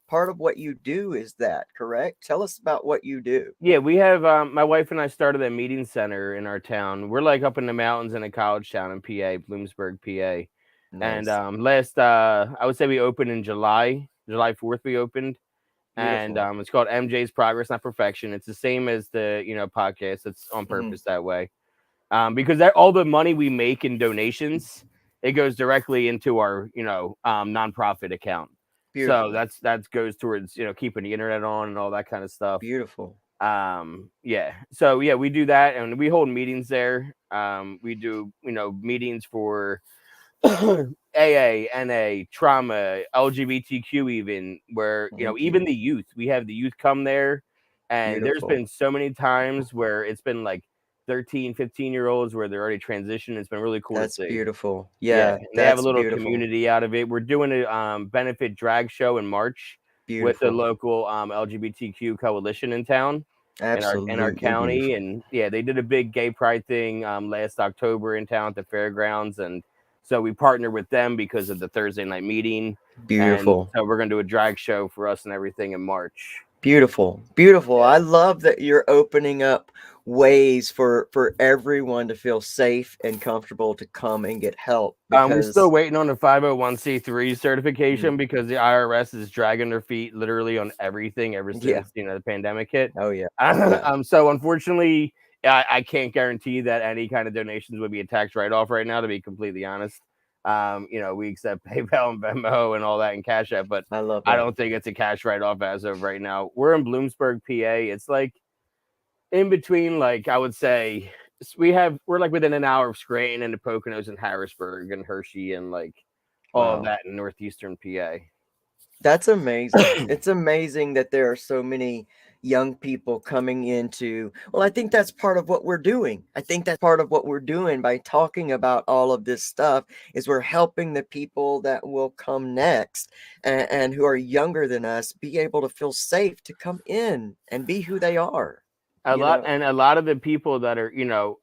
[SPEAKER 1] part of what you do is that, correct? Tell us about what you do.
[SPEAKER 2] Yeah, we have my wife and I started a meeting center in our town. We're like up in the mountains in a college town in PA, Bloomsburg, PA. And
[SPEAKER 1] Nice.
[SPEAKER 2] last I would say we opened in July 4th we opened. And
[SPEAKER 1] Beautiful.
[SPEAKER 2] it's called MJ's Progress Not Perfection. It's the same as the podcast. It's on
[SPEAKER 1] Hmm.
[SPEAKER 2] purpose that way. Because all the money we make in donations, it goes directly into our nonprofit account. So
[SPEAKER 1] Beautiful.
[SPEAKER 2] that goes towards keeping the internet on and all that kind of stuff.
[SPEAKER 1] Beautiful.
[SPEAKER 2] Yeah. So yeah, we do that, and we hold meetings there. We do, meetings for AA, NA, trauma, LGBTQ, even where,
[SPEAKER 1] Thank
[SPEAKER 2] even
[SPEAKER 1] you.
[SPEAKER 2] the youth, we have the youth come there. And there's
[SPEAKER 1] Beautiful.
[SPEAKER 2] been so many times where it's been like 13, 15-year olds where they're already transitioned. It's been really cool to
[SPEAKER 1] That's
[SPEAKER 2] see.
[SPEAKER 1] beautiful.
[SPEAKER 2] Yeah.
[SPEAKER 1] Yeah,
[SPEAKER 2] And they have a
[SPEAKER 1] that's
[SPEAKER 2] little
[SPEAKER 1] beautiful.
[SPEAKER 2] community out of it. We're doing a benefit drag show in March with the
[SPEAKER 1] Beautiful.
[SPEAKER 2] local LGBTQ coalition in town, in our
[SPEAKER 1] Absolutely
[SPEAKER 2] county.
[SPEAKER 1] beautiful.
[SPEAKER 2] And yeah, they did a big gay pride thing last October in town at the fairgrounds. And so we partnered with them because of the Thursday night meeting. And
[SPEAKER 1] Beautiful.
[SPEAKER 2] so we're going to do a drag show for us and everything in March.
[SPEAKER 1] Beautiful. Beautiful. I
[SPEAKER 2] Yeah.
[SPEAKER 1] love that you're opening up ways for everyone to feel safe and comfortable to come and get help
[SPEAKER 2] We're still
[SPEAKER 1] because
[SPEAKER 2] waiting on the 501c3 certification
[SPEAKER 1] mm,
[SPEAKER 2] because the IRS is dragging their feet literally on everything ever
[SPEAKER 1] yeah.
[SPEAKER 2] since the pandemic hit.
[SPEAKER 1] Oh yeah. Yeah.
[SPEAKER 2] So unfortunately, I can't guarantee that any kind of donations would be a tax write-off right now, to be completely honest. We accept PayPal and Venmo and all that in Cash App, but
[SPEAKER 1] I love
[SPEAKER 2] I
[SPEAKER 1] that.
[SPEAKER 2] don't think it's a cash write-off as of right now. We're in Bloomsburg, PA. It's like in between, like I would say, we're like within an hour of Scranton and the Poconos and Harrisburg and Hershey and like all of
[SPEAKER 1] Wow.
[SPEAKER 2] that in northeastern PA.
[SPEAKER 1] That's amazing. It's amazing that there are so many young people coming into, well, I think that's part of what we're doing. I think that's part of what we're doing by talking about all of this stuff is we're helping the people that will come next and who are younger than us be able to feel safe to come in and be who they are,
[SPEAKER 2] a
[SPEAKER 1] you
[SPEAKER 2] lot
[SPEAKER 1] know?
[SPEAKER 2] and a lot of the people that are,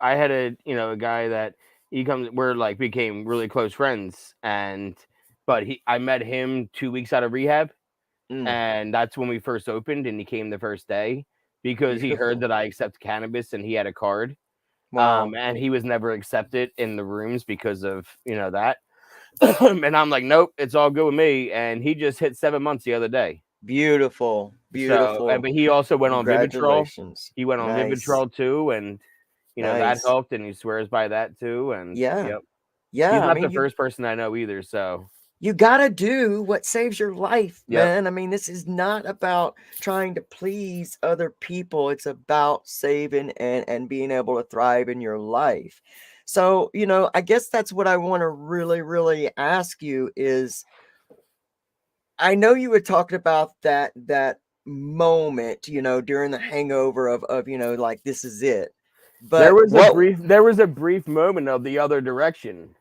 [SPEAKER 2] I had a guy that we're like became really close friends. And but I met him 2 weeks out of rehab,
[SPEAKER 1] Mm,
[SPEAKER 2] and that's when we first opened, and he came the first day because he heard
[SPEAKER 1] beautiful.
[SPEAKER 2] that I accept cannabis and he had a card.
[SPEAKER 1] Wow.
[SPEAKER 2] And he was never accepted in the rooms because of that. And I'm like, nope, it's all good with me. And he just hit 7 months the other day.
[SPEAKER 1] Beautiful.
[SPEAKER 2] So,
[SPEAKER 1] Beautiful.
[SPEAKER 2] but he also went on Vivitrol.
[SPEAKER 1] Congratulations.
[SPEAKER 2] He went on
[SPEAKER 1] Nice.
[SPEAKER 2] Vivitrol too, and that
[SPEAKER 1] Nice.
[SPEAKER 2] helped, and he swears by that too. And
[SPEAKER 1] Yeah.
[SPEAKER 2] yep, he's
[SPEAKER 1] Yeah. I
[SPEAKER 2] not the
[SPEAKER 1] mean,
[SPEAKER 2] first person I know either. So,
[SPEAKER 1] you gotta do what saves your life,
[SPEAKER 2] yep.
[SPEAKER 1] man. I mean, this is not about trying to please other people. It's about saving and being able to thrive in your life. So, I guess that's what I want to really, really ask you is I know you had talked about that moment, during the hangover of, like this is it.
[SPEAKER 2] There
[SPEAKER 1] But
[SPEAKER 2] was a
[SPEAKER 1] what
[SPEAKER 2] brief moment of the other direction.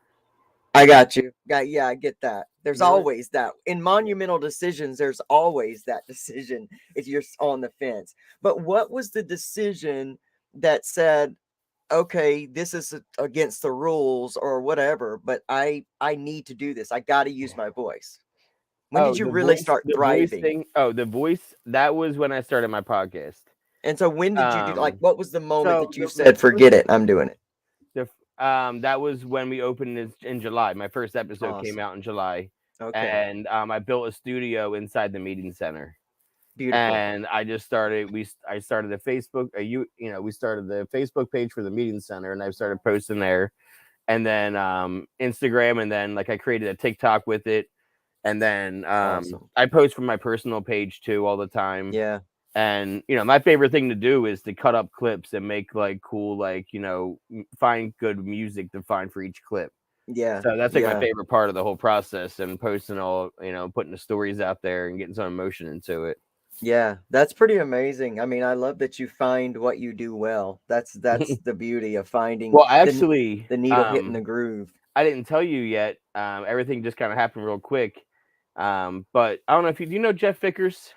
[SPEAKER 1] I got you. Yeah, I get that. There's
[SPEAKER 2] There was,
[SPEAKER 1] always that. In monumental decisions, there's always that decision if you're on the fence. But what was the decision that said, okay, this is against the rules or whatever, but I need to do this. I got to use my voice. When did
[SPEAKER 2] oh,
[SPEAKER 1] you really start
[SPEAKER 2] the voice
[SPEAKER 1] thriving?
[SPEAKER 2] thing. Oh, the voice. That was when I started my podcast.
[SPEAKER 1] And so when did you do like
[SPEAKER 2] Um,
[SPEAKER 1] what was the moment
[SPEAKER 2] so
[SPEAKER 1] that you
[SPEAKER 2] the
[SPEAKER 1] said, forget it, I'm doing it?
[SPEAKER 2] that was when we opened in July. My first episode came
[SPEAKER 1] Awesome.
[SPEAKER 2] out in July,
[SPEAKER 1] Okay.
[SPEAKER 2] and I built a studio inside the meeting center.
[SPEAKER 1] Beautiful.
[SPEAKER 2] And I just started. I started a Facebook. We started the Facebook page for the meeting center, and I started posting there, and then Instagram, and then like I created a TikTok with it, and then
[SPEAKER 1] Awesome.
[SPEAKER 2] I post from my personal page too all the time.
[SPEAKER 1] Yeah.
[SPEAKER 2] And my favorite thing to do is to cut up clips and make like cool, like find good music to find for each clip.
[SPEAKER 1] Yeah.
[SPEAKER 2] So that's like my
[SPEAKER 1] Yeah.
[SPEAKER 2] favorite part of the whole process, and posting all, putting the stories out there and getting some emotion into it.
[SPEAKER 1] Yeah, that's pretty amazing. I mean, I love that you find what you do well. That's the beauty of finding
[SPEAKER 2] Well,
[SPEAKER 1] the
[SPEAKER 2] actually,
[SPEAKER 1] the needle hitting the groove.
[SPEAKER 2] I didn't tell you yet. Everything just kind of happened real quick. But I don't know if do you know Jeff Vickers?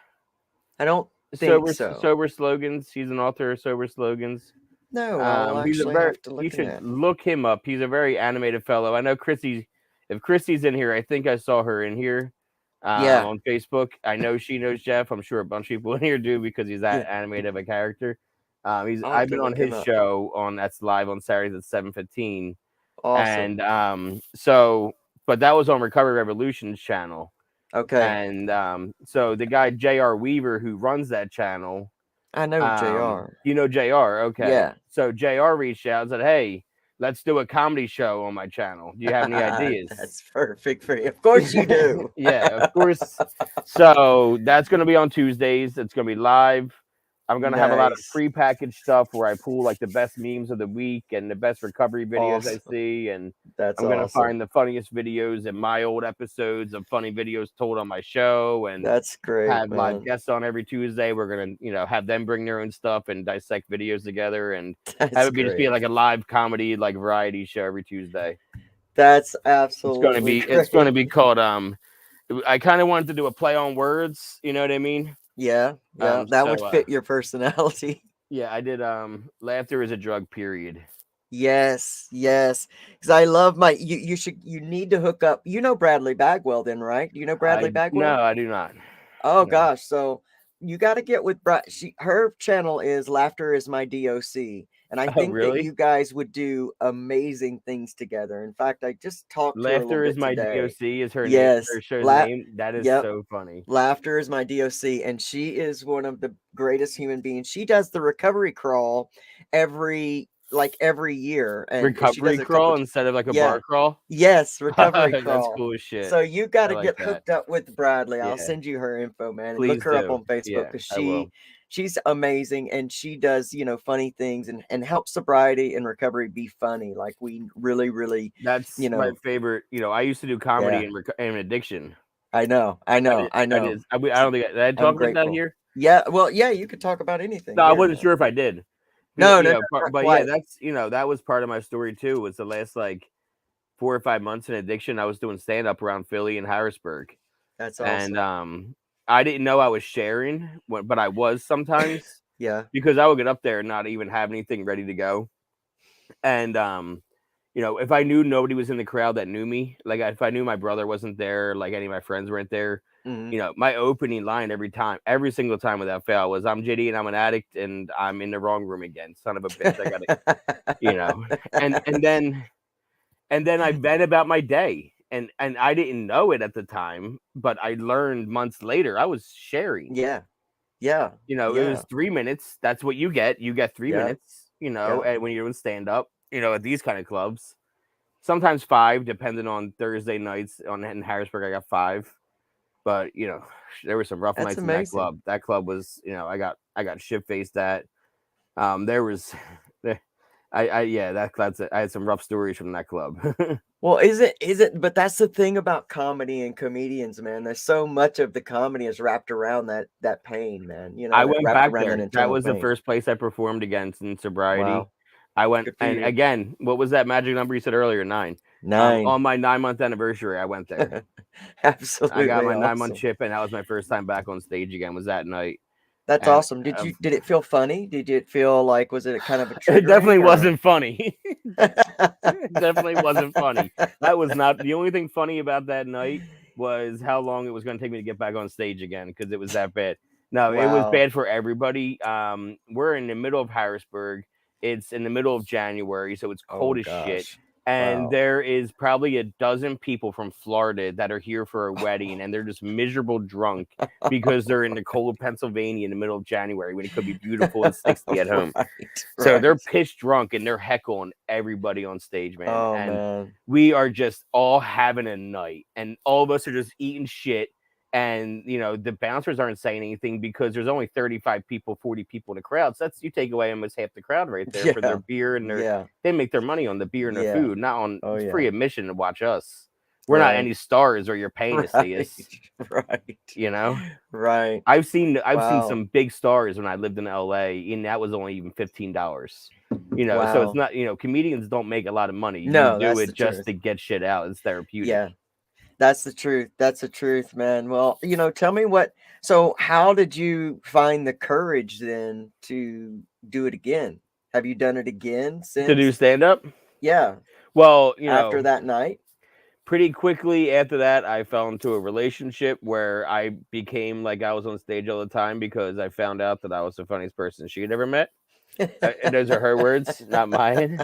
[SPEAKER 1] I don't think so.
[SPEAKER 2] Sober slogans. He's an author of sober slogans.
[SPEAKER 1] No, I'll
[SPEAKER 2] He's a
[SPEAKER 1] actually
[SPEAKER 2] very,
[SPEAKER 1] have to
[SPEAKER 2] you
[SPEAKER 1] look in
[SPEAKER 2] should
[SPEAKER 1] that.
[SPEAKER 2] look him up. He's a very animated fellow. I know if Chrissy's in here, I think I saw her in here
[SPEAKER 1] Yeah.
[SPEAKER 2] on Facebook. I know she knows Jeff. I'm sure a bunch of people in here do because he's that
[SPEAKER 1] Yeah.
[SPEAKER 2] animated of a character.
[SPEAKER 1] I'll have
[SPEAKER 2] I've
[SPEAKER 1] to
[SPEAKER 2] been on
[SPEAKER 1] look him
[SPEAKER 2] his
[SPEAKER 1] up.
[SPEAKER 2] show that's live on Saturdays at 7:15.
[SPEAKER 1] Awesome.
[SPEAKER 2] And but that was on Recovery Revolution's channel.
[SPEAKER 1] Okay.
[SPEAKER 2] And so the guy JR Weaver, who runs that channel,
[SPEAKER 1] I know JR.
[SPEAKER 2] JR. Okay.
[SPEAKER 1] Yeah.
[SPEAKER 2] So JR reached out and said, hey, let's do a comedy show on my channel. Do you have any ideas?
[SPEAKER 1] That's perfect for you. Of course you do.
[SPEAKER 2] Yeah, of course. So that's going to be on Tuesdays. It's going to be live. I'm gonna have a lot of
[SPEAKER 1] Nice.
[SPEAKER 2] prepackaged stuff where I pull like the best memes of the week and the best recovery videos I
[SPEAKER 1] Awesome.
[SPEAKER 2] see, and
[SPEAKER 1] That's
[SPEAKER 2] I'm gonna
[SPEAKER 1] awesome.
[SPEAKER 2] find the funniest videos and my old episodes of funny videos told on my show, and
[SPEAKER 1] That's great,
[SPEAKER 2] have live
[SPEAKER 1] man.
[SPEAKER 2] guests on every Tuesday. We're gonna, have them bring their own stuff and dissect videos together, and have
[SPEAKER 1] That's
[SPEAKER 2] it be just be
[SPEAKER 1] great.
[SPEAKER 2] like a live comedy, like variety show every Tuesday.
[SPEAKER 1] That's
[SPEAKER 2] It's gonna
[SPEAKER 1] absolutely
[SPEAKER 2] be it's gonna
[SPEAKER 1] great.
[SPEAKER 2] be called I kind of wanted to do a play on words, you know what I mean?
[SPEAKER 1] Yeah, yeah, that would
[SPEAKER 2] So
[SPEAKER 1] fit your personality.
[SPEAKER 2] yeah, I did laughter is a drug, period.
[SPEAKER 1] Yes, yes. Because I love my you need to hook up. You know Bradley Bagwell then, right? Do you know Bradley
[SPEAKER 2] No,
[SPEAKER 1] Bagwell?
[SPEAKER 2] I do not.
[SPEAKER 1] Oh
[SPEAKER 2] No.
[SPEAKER 1] gosh, so you got to get with her channel is Laughter is my DOC, and I
[SPEAKER 2] Oh,
[SPEAKER 1] think that
[SPEAKER 2] really?
[SPEAKER 1] you guys would do amazing things together. In fact, I just talked to her a little
[SPEAKER 2] Laughter is
[SPEAKER 1] bit
[SPEAKER 2] my
[SPEAKER 1] today.
[SPEAKER 2] DOC is her name, her
[SPEAKER 1] Yes,
[SPEAKER 2] show's name. That is
[SPEAKER 1] yep.
[SPEAKER 2] so funny.
[SPEAKER 1] Laughter is my DOC, and she is one of the greatest human beings. She does the recovery crawl every year, and she
[SPEAKER 2] Recovery
[SPEAKER 1] does it a couple.
[SPEAKER 2] crawl instead of like a
[SPEAKER 1] Yeah,
[SPEAKER 2] bar crawl.
[SPEAKER 1] yes, recovery
[SPEAKER 2] That's
[SPEAKER 1] crawl.
[SPEAKER 2] cool as shit.
[SPEAKER 1] So you got
[SPEAKER 2] I
[SPEAKER 1] to
[SPEAKER 2] like
[SPEAKER 1] get
[SPEAKER 2] that.
[SPEAKER 1] hooked up with Bradley. I'll
[SPEAKER 2] Yeah,
[SPEAKER 1] send you her info, man, and look
[SPEAKER 2] please
[SPEAKER 1] her up
[SPEAKER 2] do.
[SPEAKER 1] on Facebook
[SPEAKER 2] Yeah,
[SPEAKER 1] because
[SPEAKER 2] I will.
[SPEAKER 1] she's amazing, and she does funny things and help sobriety and recovery be funny. Like we really, really,
[SPEAKER 2] That's my favorite. I used to do comedy
[SPEAKER 1] yeah.
[SPEAKER 2] and addiction.
[SPEAKER 1] I know, I know, I
[SPEAKER 2] That
[SPEAKER 1] know.
[SPEAKER 2] is. I don't think did I
[SPEAKER 1] I'm
[SPEAKER 2] talk about that
[SPEAKER 1] grateful.
[SPEAKER 2] here.
[SPEAKER 1] Yeah, well, yeah, you could talk about
[SPEAKER 2] No,
[SPEAKER 1] anything
[SPEAKER 2] I
[SPEAKER 1] here,
[SPEAKER 2] wasn't
[SPEAKER 1] man.
[SPEAKER 2] sure if I did.
[SPEAKER 1] No, no, no, not
[SPEAKER 2] But yeah,
[SPEAKER 1] quite.
[SPEAKER 2] that's that was part of my story too. Was the last like 4 or 5 months in addiction, I was doing stand up around Philly and Harrisburg,
[SPEAKER 1] That's
[SPEAKER 2] and
[SPEAKER 1] awesome.
[SPEAKER 2] I didn't know I was sharing, but I was sometimes
[SPEAKER 1] Yeah.
[SPEAKER 2] because I would get up there and not even have anything ready to go, and if I knew nobody was in the crowd that knew me, like if I knew my brother wasn't there, like any of my friends weren't there,
[SPEAKER 1] Mhm.
[SPEAKER 2] my opening line every single time without fail was, "I'm JD and I'm an addict and I'm in the wrong room again. Son of a bitch, I gotta," you know, and and then and then I vent about my day, and I didn't know it at the time, but I learned months later I was sharing.
[SPEAKER 1] Yeah. Yeah.
[SPEAKER 2] It was
[SPEAKER 1] Yeah.
[SPEAKER 2] 3 minutes. That's what you get. You get three
[SPEAKER 1] Yeah.
[SPEAKER 2] minutes.
[SPEAKER 1] Yeah.
[SPEAKER 2] And when you're doing stand up, at these kind of clubs, sometimes 5, depending on Thursday nights. In Harrisburg, I got 5. But there were some rough
[SPEAKER 1] That's
[SPEAKER 2] nights in that
[SPEAKER 1] amazing.
[SPEAKER 2] club. That club was, I got shit faced at. There was, yeah, that's it. I had some rough stories from that club.
[SPEAKER 1] Well, is it but that's the thing about comedy and comedians, man. There's so much of the comedy is wrapped around that pain, man.
[SPEAKER 2] I
[SPEAKER 1] That
[SPEAKER 2] went
[SPEAKER 1] wrapped
[SPEAKER 2] back
[SPEAKER 1] around that
[SPEAKER 2] there. That
[SPEAKER 1] internal
[SPEAKER 2] was the
[SPEAKER 1] pain.
[SPEAKER 2] first place I performed against in sobriety.
[SPEAKER 1] Wow.
[SPEAKER 2] I went,
[SPEAKER 1] Good for
[SPEAKER 2] and
[SPEAKER 1] you.
[SPEAKER 2] again, what was that magic number you said earlier? 9.
[SPEAKER 1] 9.
[SPEAKER 2] On my 9-month anniversary, I went there. I got
[SPEAKER 1] Absolutely
[SPEAKER 2] my 9-month
[SPEAKER 1] awesome.
[SPEAKER 2] chip, and that was my first time back on stage again. Was that night,
[SPEAKER 1] That's
[SPEAKER 2] and
[SPEAKER 1] awesome. Did it feel funny? Did it feel like was it kind of a
[SPEAKER 2] it definitely
[SPEAKER 1] triggering or
[SPEAKER 2] wasn't funny. It definitely wasn't funny. That was not the only thing funny about that night was how long it was going to take me to get back on stage again because it was that bad. No, it was
[SPEAKER 1] Wow.
[SPEAKER 2] bad for everybody. We're in the middle of Harrisburg. It's in the middle of January, so it's
[SPEAKER 1] Oh
[SPEAKER 2] cold as shit.
[SPEAKER 1] gosh.
[SPEAKER 2] And
[SPEAKER 1] Wow.
[SPEAKER 2] there is probably a dozen people from Florida that are here for a wedding, and they're just miserable drunk because they're in the cold Pennsylvania in the middle of January when it could be beautiful and 60 at home.
[SPEAKER 1] Right,
[SPEAKER 2] So they're
[SPEAKER 1] right.
[SPEAKER 2] pissed drunk and they're heckling everybody on stage, man.
[SPEAKER 1] Oh
[SPEAKER 2] And
[SPEAKER 1] man.
[SPEAKER 2] we are just all having a night, and all of us are just eating shit. And the bouncers aren't saying anything because there's only 35 people, 40 people in the crowd. So you take away almost half the crowd right there for their
[SPEAKER 1] Yeah.
[SPEAKER 2] beer and
[SPEAKER 1] Yeah.
[SPEAKER 2] they make their money on the beer and their
[SPEAKER 1] Yeah.
[SPEAKER 2] food, not on
[SPEAKER 1] Oh
[SPEAKER 2] it's
[SPEAKER 1] yeah.
[SPEAKER 2] free admission to watch us. We're not
[SPEAKER 1] Right.
[SPEAKER 2] any stars or you're paying to see
[SPEAKER 1] Right.
[SPEAKER 2] us.
[SPEAKER 1] Right.
[SPEAKER 2] You know,
[SPEAKER 1] Right.
[SPEAKER 2] I've seen
[SPEAKER 1] Wow.
[SPEAKER 2] some big stars when I lived in LA, and that was only even $15. So it's
[SPEAKER 1] Wow.
[SPEAKER 2] not, comedians don't make a lot of money. You
[SPEAKER 1] No,
[SPEAKER 2] do
[SPEAKER 1] that's the
[SPEAKER 2] it just
[SPEAKER 1] truth.
[SPEAKER 2] to get shit out. It's therapeutic.
[SPEAKER 1] Yeah. That's the truth. That's the truth, man. Well, tell me how did you find the courage then to do it again? Have you done it again
[SPEAKER 2] To do
[SPEAKER 1] since?
[SPEAKER 2] stand up?
[SPEAKER 1] Yeah,
[SPEAKER 2] Well,
[SPEAKER 1] after that night?
[SPEAKER 2] pretty quickly after that, I fell into a relationship where I became like I was on stage all the time because I found out that I was the funniest person she had ever met. And those are her words, not mine.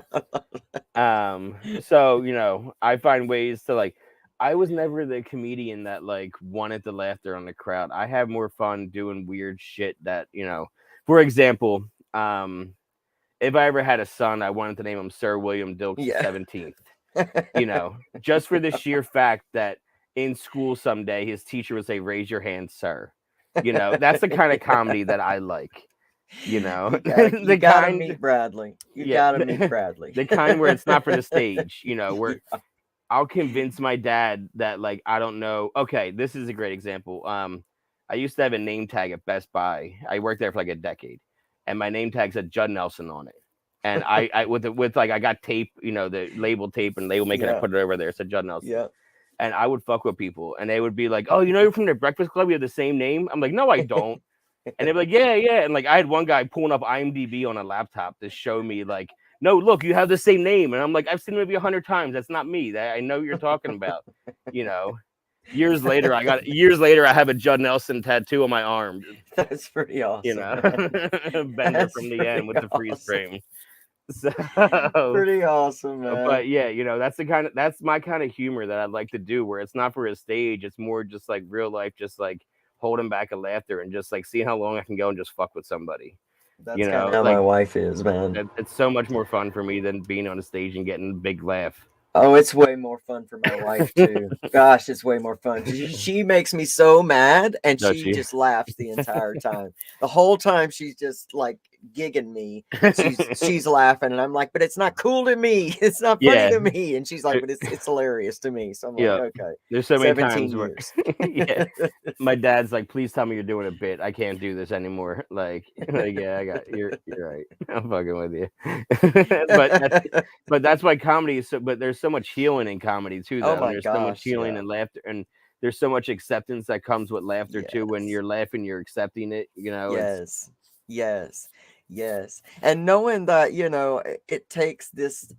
[SPEAKER 2] So I find ways to like. I was never the comedian that like wanted the laughter on the crowd. I have more fun doing weird shit that For example, if I ever had a son, I wanted to name him Sir William Dilks the
[SPEAKER 1] Yeah.
[SPEAKER 2] 17th. Just for the sheer fact that in school someday his teacher would say, "Raise your hand, sir." That's the kind of comedy that I like. You know,
[SPEAKER 1] You gotta you
[SPEAKER 2] the
[SPEAKER 1] gotta
[SPEAKER 2] kind,
[SPEAKER 1] meet Bradley. You
[SPEAKER 2] yeah,
[SPEAKER 1] gotta meet Bradley.
[SPEAKER 2] the kind where it's not for the stage. You know, where
[SPEAKER 1] Yeah.
[SPEAKER 2] I'll convince my dad that like I don't know. Okay, this is a great example. I used to have a name tag at Best Buy. I worked there for like a decade, and my name tag said Judd Nelson on it. And I with like I got tape, you know, the label tape and label making. I
[SPEAKER 1] Yeah.
[SPEAKER 2] put it over there. It said Judd Nelson.
[SPEAKER 1] Yeah.
[SPEAKER 2] And I would fuck with people, and they would be like, "Oh, you know, you're from the Breakfast Club. You have the same name." I'm like, "No, I don't." And they'd be like, "Yeah, yeah." And like, I had one guy pulling up IMDb on a laptop to show me, like, "No, look, you have the same name." And I'm like, "I've seen the movie 100 times. That's not me. That I know what you're talking about." You know. Years later, I have a Judd Nelson tattoo on my arm.
[SPEAKER 1] That's pretty
[SPEAKER 2] You
[SPEAKER 1] awesome,
[SPEAKER 2] know,
[SPEAKER 1] man.
[SPEAKER 2] Bender
[SPEAKER 1] That's
[SPEAKER 2] from the
[SPEAKER 1] pretty
[SPEAKER 2] end with the freeze
[SPEAKER 1] awesome.
[SPEAKER 2] frame. So,
[SPEAKER 1] Pretty awesome, man.
[SPEAKER 2] but yeah, you know, that's my kind of humor that I'd like to do, where it's not for a stage, it's more just like real life, just like holding back a laughter and just like seeing how long I can go and just fuck with somebody. You
[SPEAKER 1] That's kind of
[SPEAKER 2] know,
[SPEAKER 1] how my
[SPEAKER 2] like
[SPEAKER 1] wife is, man.
[SPEAKER 2] it's so much more fun for me than being on a stage and getting a big laugh.
[SPEAKER 1] Oh, it's way more fun for my wife too. Gosh, it's way more fun. She makes me so mad, and
[SPEAKER 2] Does
[SPEAKER 1] she
[SPEAKER 2] she?
[SPEAKER 1] just laughs the entire time. The whole time she's just like gigging me. She's laughing, and I'm like, but it's not cool to me. It's not funny
[SPEAKER 2] Yeah,
[SPEAKER 1] to me. And she's like, but it's hilarious to me. So I'm like,
[SPEAKER 2] yeah.
[SPEAKER 1] okay,
[SPEAKER 2] There's so many
[SPEAKER 1] 17
[SPEAKER 2] times where,
[SPEAKER 1] years.
[SPEAKER 2] yeah, my dad's like, "Please tell me you're doing a bit. I can't do this anymore." Like, yeah, I got you're right. I'm fucking with you. but that's why comedy is so. But there's so much healing in comedy too,
[SPEAKER 1] Oh
[SPEAKER 2] though. And
[SPEAKER 1] my
[SPEAKER 2] there's so much
[SPEAKER 1] gosh,
[SPEAKER 2] healing
[SPEAKER 1] yeah.
[SPEAKER 2] and laughter, and there's so much acceptance that comes with laughter too. When
[SPEAKER 1] Yes.
[SPEAKER 2] you're laughing, you're accepting it. You know, it's
[SPEAKER 1] Yes. Yes. Yes. And knowing that, it takes this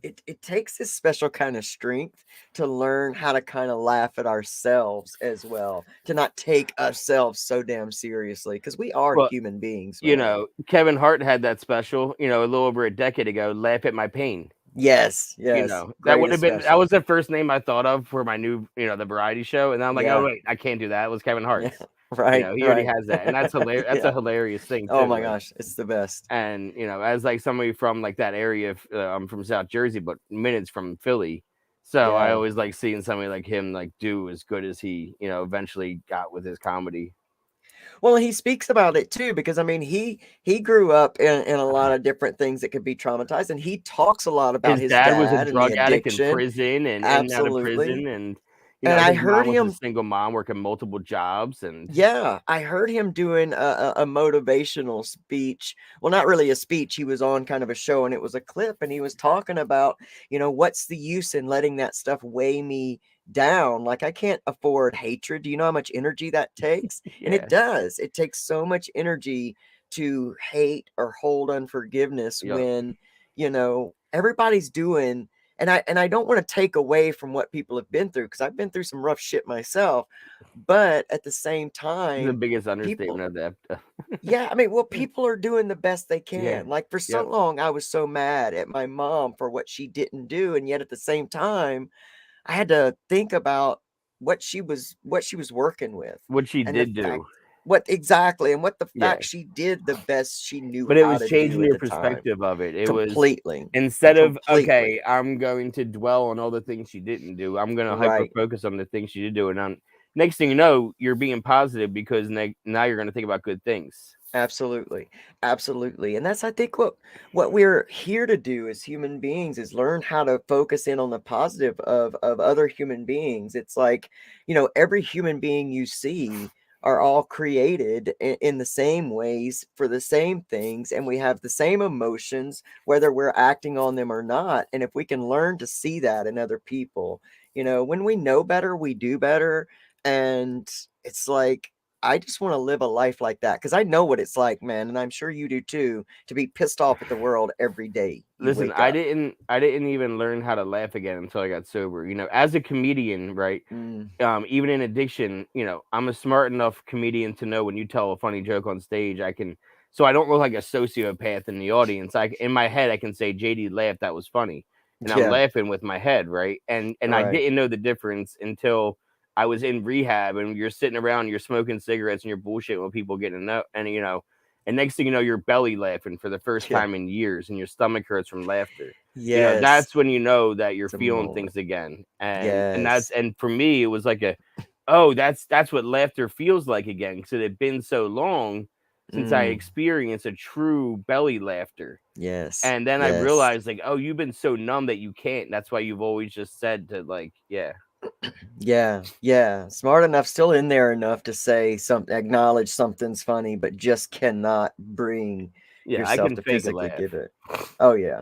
[SPEAKER 1] special kind of strength to learn how to kind of laugh at ourselves as well, to not take ourselves so damn seriously because we are
[SPEAKER 2] well,
[SPEAKER 1] human beings,
[SPEAKER 2] you
[SPEAKER 1] man.
[SPEAKER 2] know, Kevin Hart had that special, you know, a little over a decade ago. Laugh at my pain.
[SPEAKER 1] Yes,
[SPEAKER 2] You
[SPEAKER 1] yes.
[SPEAKER 2] know, that would have
[SPEAKER 1] Greatest
[SPEAKER 2] been that
[SPEAKER 1] special.
[SPEAKER 2] was the first name I thought of for my new, you know, the variety show. And then I'm like, oh
[SPEAKER 1] Yeah.
[SPEAKER 2] wait, I can't do that. It was Kevin
[SPEAKER 1] Yeah.
[SPEAKER 2] Hart's. You
[SPEAKER 1] Right,
[SPEAKER 2] know, he already
[SPEAKER 1] right.
[SPEAKER 2] has that. And that's hilarious. That's a
[SPEAKER 1] Yeah.
[SPEAKER 2] hilarious thing
[SPEAKER 1] Oh
[SPEAKER 2] too.
[SPEAKER 1] my
[SPEAKER 2] Like,
[SPEAKER 1] gosh, it's the best.
[SPEAKER 2] and you know, as like somebody from like that area, I'm from South Jersey, but minutes from Philly. So I
[SPEAKER 1] Yeah.
[SPEAKER 2] always like seeing somebody like him like do as good as he, you know, eventually got with his comedy.
[SPEAKER 1] Well, he speaks about it too because I mean he grew up in a lot of different things that could be traumatized, and he talks a lot about
[SPEAKER 2] His
[SPEAKER 1] his
[SPEAKER 2] dad was a
[SPEAKER 1] dad and the
[SPEAKER 2] drug addict in
[SPEAKER 1] addiction.
[SPEAKER 2] prison and in and out of
[SPEAKER 1] Absolutely.
[SPEAKER 2] prison, and you
[SPEAKER 1] And
[SPEAKER 2] know,
[SPEAKER 1] I
[SPEAKER 2] his
[SPEAKER 1] heard
[SPEAKER 2] mom was a
[SPEAKER 1] him,
[SPEAKER 2] single mom working multiple jobs, and
[SPEAKER 1] yeah, I heard him doing a motivational speech. Well, not really a speech. He was on kind of a show, and it was a clip, and he was talking about, what's the use in letting that stuff weigh me down? Like, I can't afford hatred. Do you know how much energy that takes? And it
[SPEAKER 2] yeah,
[SPEAKER 1] does. It takes so much energy to hate or hold unforgiveness
[SPEAKER 2] yeah.
[SPEAKER 1] when, everybody's doing. And I don't want to take away from what people have been through because I've been through some rough shit myself, but at the same
[SPEAKER 2] The
[SPEAKER 1] time,
[SPEAKER 2] biggest
[SPEAKER 1] people,
[SPEAKER 2] understatement of that.
[SPEAKER 1] yeah, I mean, well, people are doing the best they
[SPEAKER 2] Yeah.
[SPEAKER 1] can. Like for so
[SPEAKER 2] Yep.
[SPEAKER 1] long, I was so mad at my mom for what she didn't do. And yet at the same time, I had to think about what she was working with
[SPEAKER 2] What she
[SPEAKER 1] and the
[SPEAKER 2] did
[SPEAKER 1] fact
[SPEAKER 2] do.
[SPEAKER 1] what exactly and what the
[SPEAKER 2] Yeah.
[SPEAKER 1] fact she did the best she knew
[SPEAKER 2] But it
[SPEAKER 1] how
[SPEAKER 2] was
[SPEAKER 1] to do
[SPEAKER 2] changing
[SPEAKER 1] at
[SPEAKER 2] your
[SPEAKER 1] the time.
[SPEAKER 2] perspective of it. It was
[SPEAKER 1] Completely.
[SPEAKER 2] instead of, okay,
[SPEAKER 1] Completely.
[SPEAKER 2] I'm going to dwell on all the things she didn't do, I'm going to hyper
[SPEAKER 1] Right.
[SPEAKER 2] focus on the things she did do. And next thing you know, you're being positive because now you're going to think about good things.
[SPEAKER 1] Absolutely. Absolutely. And that's I think what we're here to do as human beings is learn how to focus in on the positive of other human beings. It's like, every human being you see are all created in the same ways for the same things, and we have the same emotions whether we're acting on them or not. And if we can learn to see that in other people, when we know better, we do better. And it's like I just want to live a life like that because I know what it's like, man, and I'm sure you do too, to be pissed off at the world every day you
[SPEAKER 2] Listen,
[SPEAKER 1] wake up.
[SPEAKER 2] I didn't even learn how to laugh again until I got sober. You know, as a comedian, right?
[SPEAKER 1] Mm,
[SPEAKER 2] Even in addiction, you know, I'm a smart enough comedian to know when you tell a funny joke on stage, I can, so I don't look like a sociopath in the audience. In my head, I can say, JD laughed, that was funny. And I'm
[SPEAKER 1] yeah,
[SPEAKER 2] laughing with my head, right? And I
[SPEAKER 1] right.
[SPEAKER 2] didn't know the difference until I was in rehab and you're sitting around, you're smoking cigarettes and you're bullshitting with people getting up. And, you know, and next thing you know, you're belly laughing for the first
[SPEAKER 1] Yeah.
[SPEAKER 2] time in years and your stomach hurts from laughter. You know,
[SPEAKER 1] Yes.
[SPEAKER 2] that's when you know that you're
[SPEAKER 1] It's a
[SPEAKER 2] feeling
[SPEAKER 1] moment.
[SPEAKER 2] things again.
[SPEAKER 1] Yes.
[SPEAKER 2] And for me, it was like oh, that's what laughter feels like again. Because it had been so long since I
[SPEAKER 1] Mm.
[SPEAKER 2] experienced a true belly laughter.
[SPEAKER 1] Yes.
[SPEAKER 2] And then I
[SPEAKER 1] Yes.
[SPEAKER 2] realized, like, oh, you've been so numb that you can't. That's why you've always just said to, like, yeah.
[SPEAKER 1] Yeah. Yeah. Smart enough, still in there enough to say something, acknowledge something's funny, but just cannot bring
[SPEAKER 2] Yeah, I
[SPEAKER 1] yourself
[SPEAKER 2] can
[SPEAKER 1] to
[SPEAKER 2] fake a
[SPEAKER 1] physically
[SPEAKER 2] laugh.
[SPEAKER 1] give it. Oh yeah.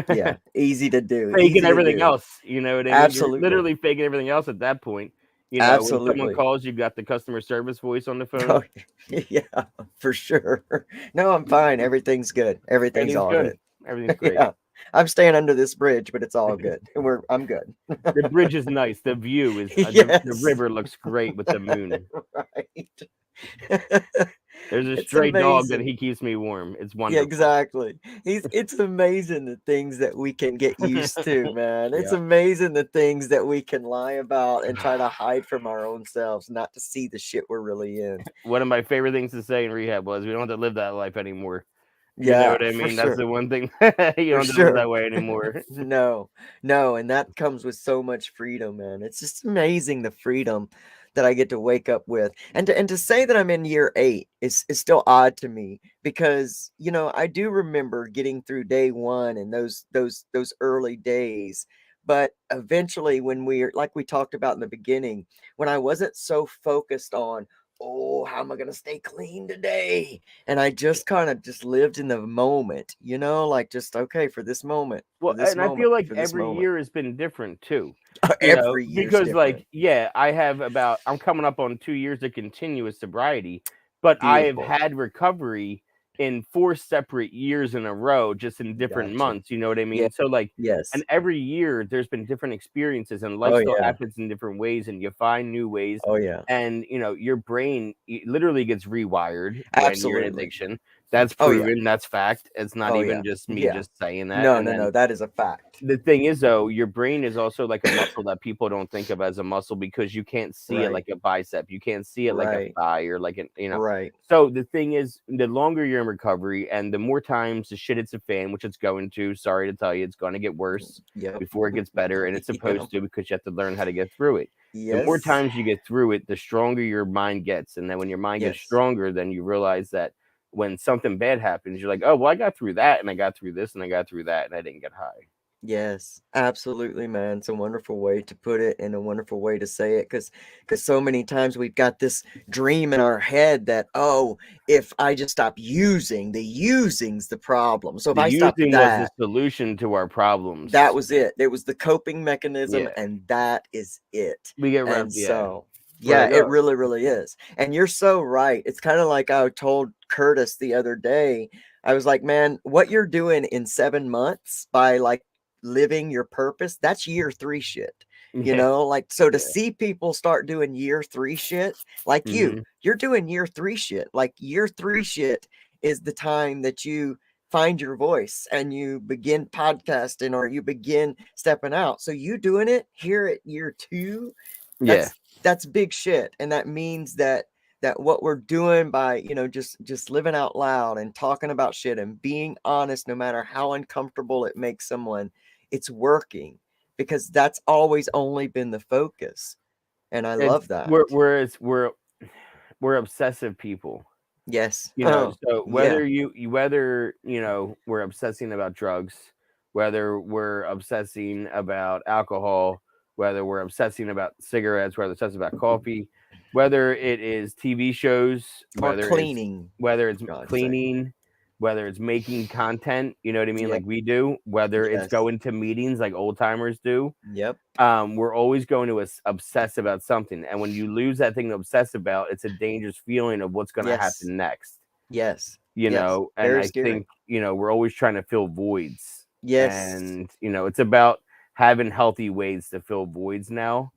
[SPEAKER 1] Yeah. Easy to do.
[SPEAKER 2] Faking
[SPEAKER 1] Easy to
[SPEAKER 2] everything
[SPEAKER 1] do.
[SPEAKER 2] else, you know what I mean? You're
[SPEAKER 1] Absolutely.
[SPEAKER 2] literally faking everything else at that point. You know, when someone
[SPEAKER 1] Absolutely.
[SPEAKER 2] calls, you got the customer service voice on the phone.
[SPEAKER 1] Oh, yeah, for sure. No, I'm fine. Everything's good. Everything's
[SPEAKER 2] Everything's
[SPEAKER 1] all
[SPEAKER 2] good.
[SPEAKER 1] good.
[SPEAKER 2] Everything's great.
[SPEAKER 1] Yeah. I'm staying under this bridge, but it's all good. I'm good.
[SPEAKER 2] The bridge is nice. The view is the
[SPEAKER 1] Yes.
[SPEAKER 2] river looks great with the moon.
[SPEAKER 1] Right.
[SPEAKER 2] There's a
[SPEAKER 1] It's
[SPEAKER 2] stray dog that
[SPEAKER 1] amazing.
[SPEAKER 2] he keeps me warm. It's
[SPEAKER 1] Yeah,
[SPEAKER 2] wonderful.
[SPEAKER 1] exactly. It's amazing the things that we can get used to, man. It's
[SPEAKER 2] Yeah.
[SPEAKER 1] amazing the things that we can lie about and try to hide from our own selves, not to see the shit we're really in.
[SPEAKER 2] One of my favorite things to say in rehab was, "We don't have to live that life anymore." You know
[SPEAKER 1] Yeah,
[SPEAKER 2] what I
[SPEAKER 1] for
[SPEAKER 2] mean? That's the
[SPEAKER 1] sure.
[SPEAKER 2] one thing you
[SPEAKER 1] For
[SPEAKER 2] don't have to live that
[SPEAKER 1] sure.
[SPEAKER 2] way anymore.
[SPEAKER 1] No, no, and that comes with so much freedom, man. It's just amazing the freedom that I get to wake up with. And to say that I'm in year 8 is still odd to me because, I do remember getting through day 1 and those early days. But eventually when we're like we talked about in the beginning, when I wasn't so focused on, oh, how am I going to stay clean today? And I just kind of just lived in the moment, like just okay for this moment, for
[SPEAKER 2] Well,
[SPEAKER 1] this
[SPEAKER 2] and I
[SPEAKER 1] moment,
[SPEAKER 2] feel like
[SPEAKER 1] for this
[SPEAKER 2] every
[SPEAKER 1] moment.
[SPEAKER 2] year has been different too. You know,
[SPEAKER 1] Every year's
[SPEAKER 2] because
[SPEAKER 1] different.
[SPEAKER 2] like, yeah, I'm coming up on 2 years of continuous sobriety, but I have
[SPEAKER 1] Beautiful.
[SPEAKER 2] had recovery in 4 separate years in a row, just in different
[SPEAKER 1] Gotcha.
[SPEAKER 2] months. You know what I
[SPEAKER 1] Yeah.
[SPEAKER 2] mean? So like, and
[SPEAKER 1] Yes.
[SPEAKER 2] every year there's been different experiences, and life
[SPEAKER 1] Oh
[SPEAKER 2] still
[SPEAKER 1] yeah.
[SPEAKER 2] happens in different ways, and you find new ways.
[SPEAKER 1] Oh yeah.
[SPEAKER 2] And your brain literally gets rewired when you're in
[SPEAKER 1] Absolutely.
[SPEAKER 2] addiction. That's
[SPEAKER 1] Oh yeah.
[SPEAKER 2] proven. That's fact. It's not
[SPEAKER 1] Oh
[SPEAKER 2] even
[SPEAKER 1] yeah.
[SPEAKER 2] just me
[SPEAKER 1] Yeah.
[SPEAKER 2] just saying that.
[SPEAKER 1] No,
[SPEAKER 2] And
[SPEAKER 1] no,
[SPEAKER 2] then
[SPEAKER 1] no. That is a fact.
[SPEAKER 2] the thing is, though, your brain is also like a muscle that people don't think of as a muscle because you can't see it
[SPEAKER 1] Right.
[SPEAKER 2] like a bicep. You can't see it like a
[SPEAKER 1] Right.
[SPEAKER 2] thigh or like an.
[SPEAKER 1] Right.
[SPEAKER 2] So the thing is, the longer you're in recovery and the more times the shit hits a fan, which it's going to, sorry to tell you, it's going to get worse
[SPEAKER 1] Yep.
[SPEAKER 2] before it gets better. And it's
[SPEAKER 1] Yep.
[SPEAKER 2] supposed to, because you have to learn how to get through it. The more
[SPEAKER 1] Yes.
[SPEAKER 2] times you get through it, the stronger your mind gets. And then when your mind gets
[SPEAKER 1] Yes.
[SPEAKER 2] stronger, then you realize that when something bad happens, you're like, oh, well, I got through that and I got through this and I got through that and I didn't get high.
[SPEAKER 1] Yes, absolutely, man. It's a wonderful way to put it and a wonderful way to say it because so many times we've got this dream in our head that, oh, if I just stop using, the using's the problem. So if
[SPEAKER 2] The
[SPEAKER 1] I stop
[SPEAKER 2] using was the
[SPEAKER 1] that,
[SPEAKER 2] solution to our
[SPEAKER 1] that
[SPEAKER 2] problems.
[SPEAKER 1] was it. It was the coping mechanism,
[SPEAKER 2] Yeah.
[SPEAKER 1] and that is it.
[SPEAKER 2] We get
[SPEAKER 1] And
[SPEAKER 2] yeah.
[SPEAKER 1] so,
[SPEAKER 2] We're
[SPEAKER 1] yeah,
[SPEAKER 2] like,
[SPEAKER 1] it
[SPEAKER 2] "Oh."
[SPEAKER 1] really, really is. And you're so right. It's kind of like I told Curtis the other day. I was like, man, what you're doing in 7 months by like living your purpose, that's year 3 shit.
[SPEAKER 2] Yeah,
[SPEAKER 1] Like, so to
[SPEAKER 2] yeah.
[SPEAKER 1] see people start doing year 3 shit, like
[SPEAKER 2] Mhm.
[SPEAKER 1] you're doing year 3 shit. Like, year 3 shit is the time that you find your voice and you begin podcasting or you begin stepping out. So you doing it here at year 2,
[SPEAKER 2] Yeah.
[SPEAKER 1] that's big shit. And that means that what we're doing by, just living out loud and talking about shit and being honest, no matter how uncomfortable it makes someone, it's working because that's always only been the focus. And I
[SPEAKER 2] It's
[SPEAKER 1] love that.
[SPEAKER 2] we're obsessive people.
[SPEAKER 1] Yes.
[SPEAKER 2] You know,
[SPEAKER 1] Oh,
[SPEAKER 2] so
[SPEAKER 1] yeah.
[SPEAKER 2] whether, we're obsessing about drugs, whether we're obsessing about alcohol, whether we're obsessing about cigarettes, whether it's obsessing about coffee, whether it is TV shows,
[SPEAKER 1] Or
[SPEAKER 2] whether it's
[SPEAKER 1] cleaning, God's sake.
[SPEAKER 2] cleaning, whether it's making content, you know what I mean,
[SPEAKER 1] Yeah.
[SPEAKER 2] like we do, whether it's
[SPEAKER 1] Yes.
[SPEAKER 2] going to meetings like old timers do,
[SPEAKER 1] Yep.
[SPEAKER 2] we're always going to obsess about something. And when you lose that thing to obsess about, it's a dangerous feeling of what's going to
[SPEAKER 1] Yes.
[SPEAKER 2] happen next,
[SPEAKER 1] Yes. Yes.
[SPEAKER 2] and
[SPEAKER 1] Very
[SPEAKER 2] I
[SPEAKER 1] scary.
[SPEAKER 2] think, we're always trying to fill voids.
[SPEAKER 1] Yes.
[SPEAKER 2] And, it's about having healthy ways to fill voids now,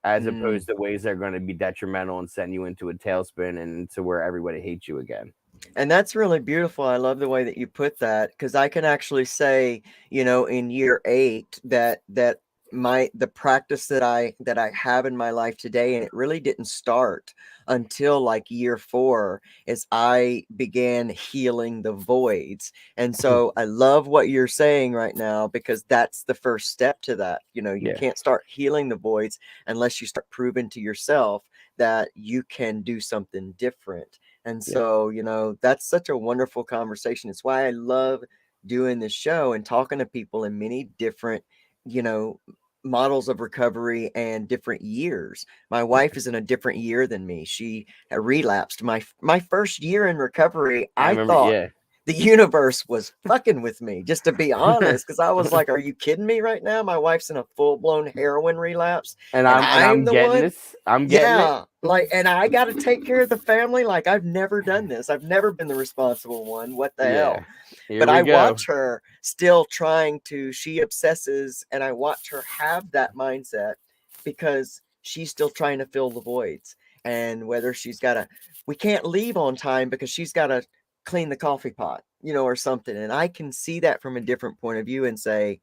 [SPEAKER 2] as
[SPEAKER 1] Mm.
[SPEAKER 2] opposed to ways that are going to be detrimental and send you into a tailspin and to where everybody hates you again.
[SPEAKER 1] And that's really beautiful. I love the way that you put that because I can actually say, in year 8 that the practice that I have in my life today, and it really didn't start until like year 4, is I began healing the voids. And so I love what you're saying right now because that's the first step to that. You
[SPEAKER 2] Yeah.
[SPEAKER 1] can't start healing the voids unless you start proving to yourself that you can do something different. And
[SPEAKER 2] Yeah.
[SPEAKER 1] so, that's such a wonderful conversation. It's why I love doing this show and talking to people in many different, you know, models of recovery and different years. My wife is in a different year than me. She had relapsed. My first year in recovery,
[SPEAKER 2] I
[SPEAKER 1] I
[SPEAKER 2] remember,
[SPEAKER 1] thought
[SPEAKER 2] yeah.
[SPEAKER 1] the universe was fucking with me, just to be honest, because I was like, are you kidding me right now? My wife's in a full-blown heroin relapse,
[SPEAKER 2] and
[SPEAKER 1] and
[SPEAKER 2] I'm
[SPEAKER 1] I'm the
[SPEAKER 2] getting
[SPEAKER 1] one.
[SPEAKER 2] this. I'm getting it.
[SPEAKER 1] Yeah, like, and I got to take care of the family. Like, I've never done this. I've never been the responsible one. What the hell?
[SPEAKER 2] Yeah. Here
[SPEAKER 1] But
[SPEAKER 2] we
[SPEAKER 1] I
[SPEAKER 2] go.
[SPEAKER 1] watch her still trying to, she obsesses, and I watch her have that mindset because she's still trying to fill the voids. And whether she's got to, we can't leave on time because she's got to clean the coffee pot, or something. And I can see that from a different point of view and say,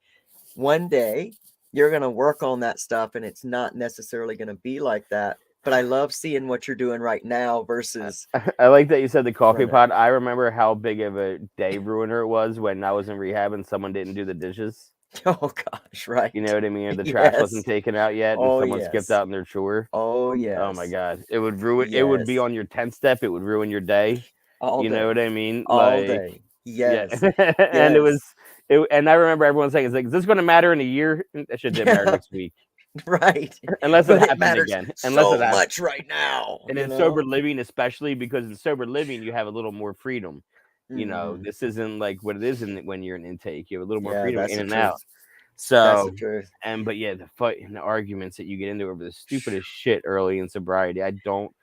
[SPEAKER 1] one day you're going to work on that stuff and it's not necessarily going to be like that. But I love seeing what you're doing right now versus
[SPEAKER 2] I like that you said the coffee
[SPEAKER 1] further.
[SPEAKER 2] pot. I remember how big of a day ruiner it was when I was in rehab and someone didn't do the dishes.
[SPEAKER 1] Oh gosh, right.
[SPEAKER 2] You know what I mean? Or the trash
[SPEAKER 1] Yes.
[SPEAKER 2] wasn't taken out yet and
[SPEAKER 1] Oh
[SPEAKER 2] someone skipped
[SPEAKER 1] yes.
[SPEAKER 2] out in their chore.
[SPEAKER 1] Oh
[SPEAKER 2] Oh my
[SPEAKER 1] yes.
[SPEAKER 2] God. It would ruin, it would be
[SPEAKER 1] Yes.
[SPEAKER 2] on your 10th step. It would ruin your day.
[SPEAKER 1] All
[SPEAKER 2] You know
[SPEAKER 1] day.
[SPEAKER 2] what I mean?
[SPEAKER 1] All
[SPEAKER 2] Like,
[SPEAKER 1] day.
[SPEAKER 2] yeah.
[SPEAKER 1] Yes.
[SPEAKER 2] And
[SPEAKER 1] Yes.
[SPEAKER 2] and I remember everyone saying, it's like, is this going to matter in a year? That shit didn't matter
[SPEAKER 1] Yeah.
[SPEAKER 2] next week.
[SPEAKER 1] Right.
[SPEAKER 2] Unless it
[SPEAKER 1] But it
[SPEAKER 2] happened
[SPEAKER 1] matters
[SPEAKER 2] again. Unless it
[SPEAKER 1] so
[SPEAKER 2] happened.
[SPEAKER 1] much right now,
[SPEAKER 2] And in sober living, especially because in sober living, you have a little more freedom.
[SPEAKER 1] Mm-hmm.
[SPEAKER 2] This isn't like what it is when you're in intake. You have a little more
[SPEAKER 1] Yeah,
[SPEAKER 2] freedom
[SPEAKER 1] that's
[SPEAKER 2] in
[SPEAKER 1] the
[SPEAKER 2] and out.
[SPEAKER 1] truth. That's the
[SPEAKER 2] So,
[SPEAKER 1] truth.
[SPEAKER 2] but yeah, the fight and the arguments that you get into over the stupidest shit early in sobriety, I don't